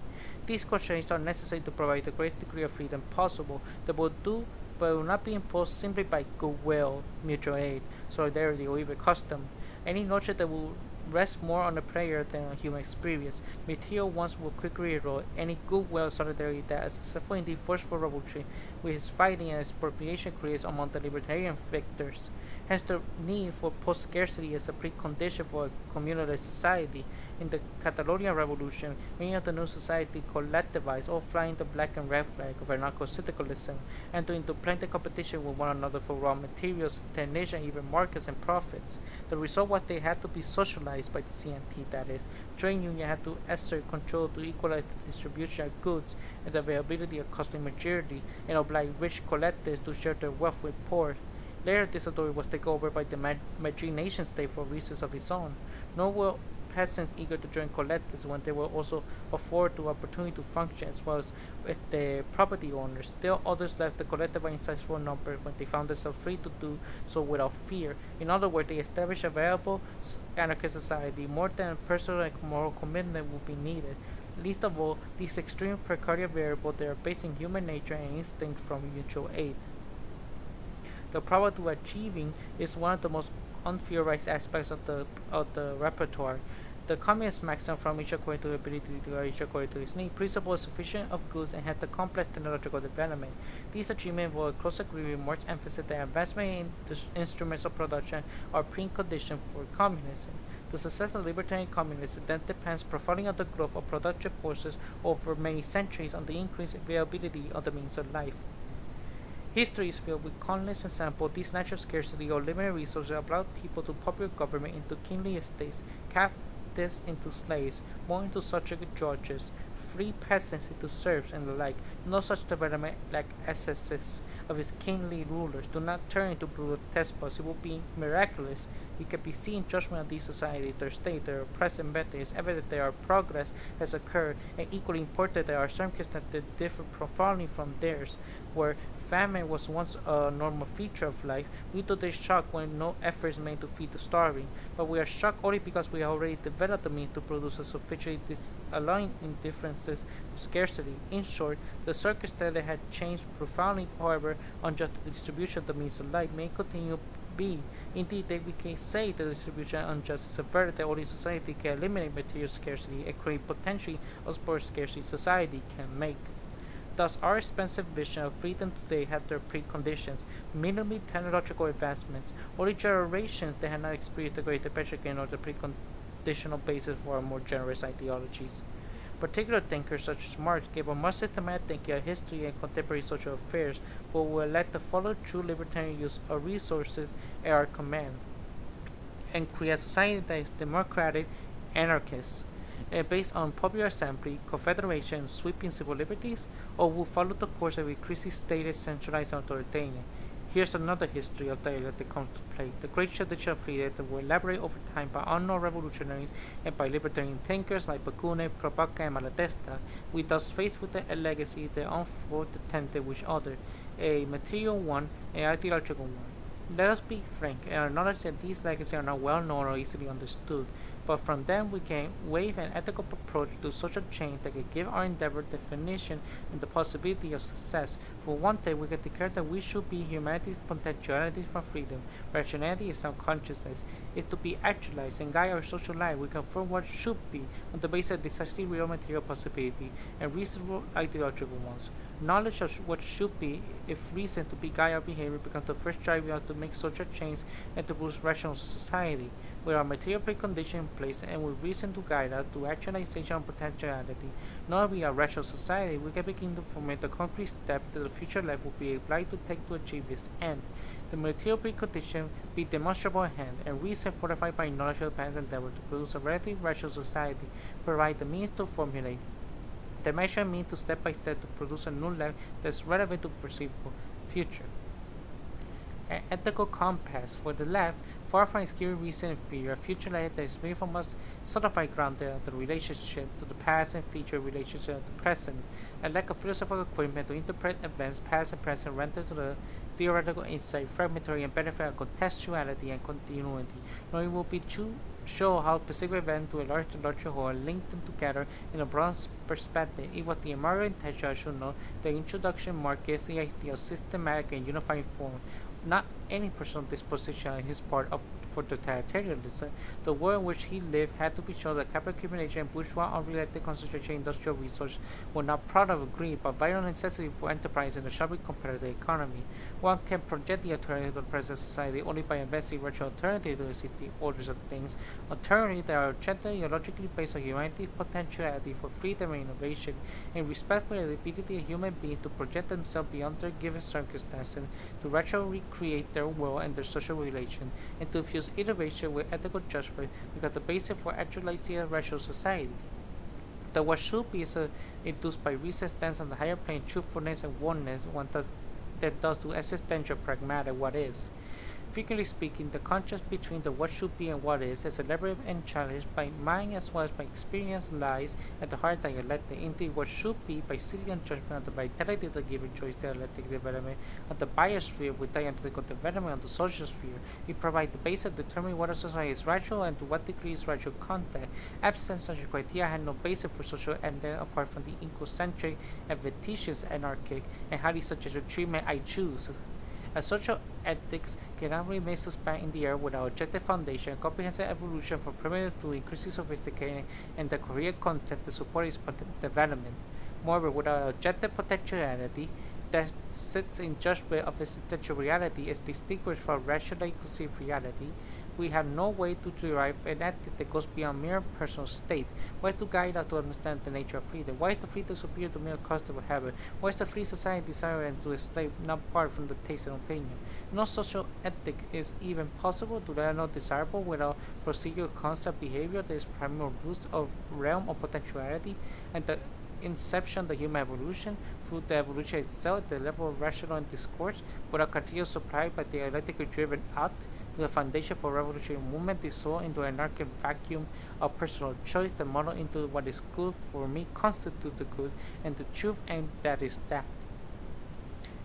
These constraints are necessary to provide the greatest degree of freedom possible that will not be imposed simply by goodwill, mutual aid, solidarity, or even custom. Any notion that will rest more on a prayer than on human experience. Material ones will quickly erode any goodwill solidarity that a successful indeed forceful revolution with his fighting and expropriation creates among the libertarian victors. Hence the need for post-scarcity as a precondition for a communalist society. In the Catalonia revolution, many of the new society collectivized, all flying the black and red flag of anarcho-syndicalism, and into plenty competition with one another for raw materials, stagnation, even markets and profits. The result was they had to be socialized by the CNT, that is, trade union had to exert control to equalize the distribution of goods and the availability of costly majority, and oblige rich collectives to share their wealth with poor. Later, this authority was taken over by the Madrid nation state for reasons of its own. Nor were peasants eager to join collectives when they were also afforded the opportunity to function as well as with the property owners. Still, others left the collective in sizable numbers when they found themselves free to do so without fear. In other words, they established a viable anarchist society. More than personal and moral commitment would be needed. Least of all, these extreme precarious variables that are based in human nature and instinct from mutual aid. The power to achieving is one of the most untheorized aspects of the repertoire. The communist maxim from each according to the ability to each according to his need presupposes sufficient of goods and had the complex technological development. These achievements will close agreement with Marx's emphasis that investment in the instruments of production are precondition for communism. The success of libertarian communism then depends profoundly on the growth of productive forces over many centuries on the increased availability of the means of life. History is filled with countless examples. These natural scarcity or limited resources allowed people to popular government into kingly estates, captives into slaves, born into subject judges, free peasants into serfs and the like. No such development like excesses of his kingly rulers do not turn into brutal despots. It will be miraculous. We can be seen judgment of these society, their state, their present method. It is evident that our progress has occurred, and equally important that our circumstances differ profoundly from theirs. Where famine was once a normal feature of life, we today shocked when no effort is made to feed the starving. But we are shocked only because we have already developed the means to produce a sufficiently disallowing indifferences to scarcity. In short, the circumstances had changed profoundly. However, unjust the distribution of the means of life may continue be. Indeed, we can say the distribution unjust is averted that only society can eliminate material scarcity and create potentially a sport scarcity society can make. Thus, our expensive vision of freedom today had their preconditions, minimally technological advancements. Only generations that had not experienced the Great Depression can know the preconditional basis for our more generous ideologies. Particular thinkers such as Marx gave a more systematic thinking of history and contemporary social affairs, but will let the follow true libertarian use of resources at our command and create a society that is democratic, anarchist, based on popular assembly, confederation, and sweeping civil liberties, or will follow the course of increasingly stated, centralized, and authoritarian. Here's another history of dialogue that comes to play. The great tradition of freedom that will elaborate over time by unknown revolutionaries and by libertarian thinkers like Bakunin, Kropotkin, and Malatesta. We thus face with a legacy that unfold attended with other, a material one, an ideological one. Let us be frank and acknowledge that these legacies are not well known or easily understood, but from them we can wave an ethical approach to social change that can give our endeavor definition and the possibility of success. For one thing, we can declare that we should be humanity's potentiality for freedom. Rationality is self-consciousness, is to be actualized and guide our social life. We confirm what should be on the basis of decisively real material possibility and reasonable ideological ones. Knowledge of what should be, if reason to be guide our behavior, becomes the first driver to make social change and to boost rational society. With our material precondition in place and with reason to guide us to actualization of potentiality, not be a rational society, we can begin to formulate the concrete step that the future life will be obliged to take to achieve its end. The material precondition be demonstrable at hand, and reason fortified by knowledge of the past endeavor to produce a relatively rational society, provide the means to formulate the measure means to step by step to produce a new life that is relevant to the foreseeable future. An ethical compass for the left, far from obscure reason and fear, a future life that is made from us certified grounded on the relationship to the past and future relationship of the present, and lack of philosophical equipment to interpret events past and present render to the theoretical insight, fragmentary and benefit of contextuality and continuity, nor it will be true show how specific events to a larger whole are linked them together in a broad perspective. It was the American intention, I should know, the introduction markets the idea of systematic and unifying form, not any personal disposition on his part for totalitarianism. The world in which he lived had to be shown that capital accumulation and bourgeois unrelated concentration of industrial resources were not product of greed, but vital necessity for enterprise in a sharply competitive economy. One can project the alternative to the present society only by investing rational alternative to the existing orders of things, alternatives that are objectively and logically based on humanity's potentiality for freedom and innovation, and respect for the ability of human beings to project themselves beyond their given circumstances, to rationally create their world and their social relation, and to fuse innovation with ethical judgment because the basis for actualizing a rational society. The what should be is induced by reason stands on the higher plane, truthfulness and oneness, that does to existential pragmatic what is. Frequently speaking, the contrast between the what should be and what is elaborated and challenged by mind as well as by experience lies at the heart of dialectic. Indeed, what should be, by sitting on judgment of the vitality of the given choice dialectic development of the biosphere with dialectical development of the social sphere, it provides the basis of determining what a society is rational and to what degree is rational content. Absent such a criteria had no basis for social ending apart from the egocentric and fictitious anarchic and highly suggestive treatment I choose. A social ethics cannot remain suspended in the air without objective foundation, comprehensive evolution from primitive to increasingly sophisticated, and the correct content to support its development. Moreover, without objective potentiality that sits in judgment of existential reality is distinguished from rationally conceived reality, we have no way to derive an ethic that goes beyond mere personal state. Why to guide us to understand the nature of freedom? Why is the freedom superior to mere custom or habit? Why is the free society desired to a slave not part from the taste and opinion? No social ethic is even possible to let no desirable without procedural concept behavior that is primal roots of realm of potentiality, and the inception of the human evolution, through the evolution itself, the level of rational discourse, but a continuous supply by the dialectically driven out, to the foundation for revolutionary movement, dissolved into an anarchic vacuum of personal choice, the model into what is good for me constitute the good, and the truth, and that is that.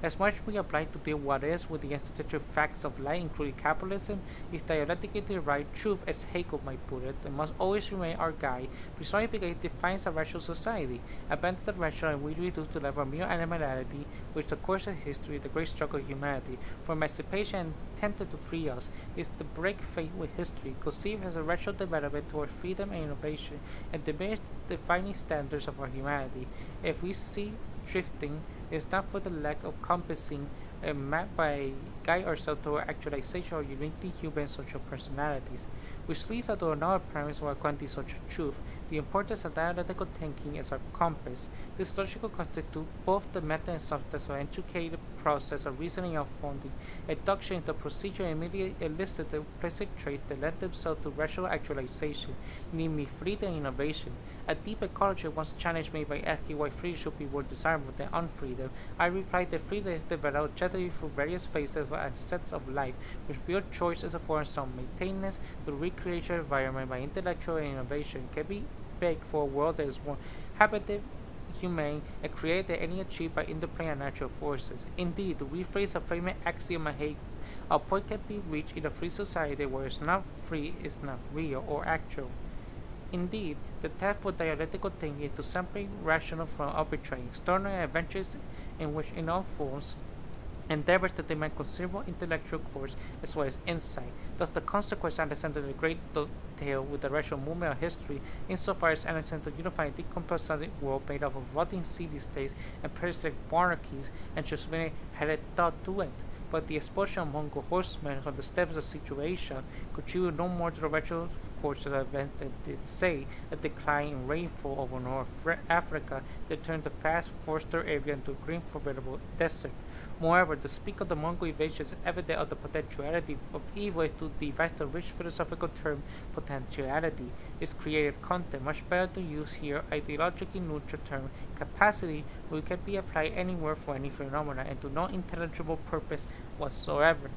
As much we apply to deal what is with the institutional facts of life, including capitalism, is dialectically derived truth, as Hegel might put it, and must always remain our guide, precisely because it defines a rational society. Abandon the rational and we reduce to the level of mere animality, which the course of history, the great struggle of humanity, for emancipation intended to free us, is to break faith with history, conceived as a rational development towards freedom and innovation, and diminish the defining standards of our humanity. If we see drifting, is not for the lack of compassing a map by guide ourselves toward actualization of uniquely human social personalities, which leads us to another premise of our quanti-social truth, the importance of dialectical thinking as our compass. This logical constitutes both the method and substance of an educated process of reasoning and founding, induction into procedure and immediately elicit the implicit traits that lend themselves to rational actualization, namely freedom and innovation. A deep ecology once challenged me by asking why freedom should be more desirable than unfreedom. I replied that freedom is developed generally through various phases of a sense of life, which real choice is a form of maintenance to recreation environment by intellectual and innovation can be baked for a world that is more habitable, humane, and created than any achieved by interplay and natural forces. Indeed, to rephrase a famous axiom of Hegel, a point can be reached in a free society where it's not free, is not real or actual. Indeed, the test for dialectical thinking is to separate rational from arbitrary, external adventures in which in all forms endeavors to demand considerable intellectual course as well as insight. Thus, the consequence understands the great dovetail with the rational movement of history, insofar as understands the unifying decomposite world made up of rotting city-states and parasitic monarchies, and just had thought to it. But the expulsion of Mongol horsemen from the steppes of situation contributed no more to the rational course of events than did, say, a decline in rainfall over North Africa that turned the vast forested area into a green formidable desert. Moreover, the speak of the Mongol invasion is evidence of the potentiality of evil is to devise the rich philosophical term potentiality, its creative content, much better to use here ideologically neutral term capacity, which can be applied anywhere for any phenomena and to no intelligible purpose whatsoever.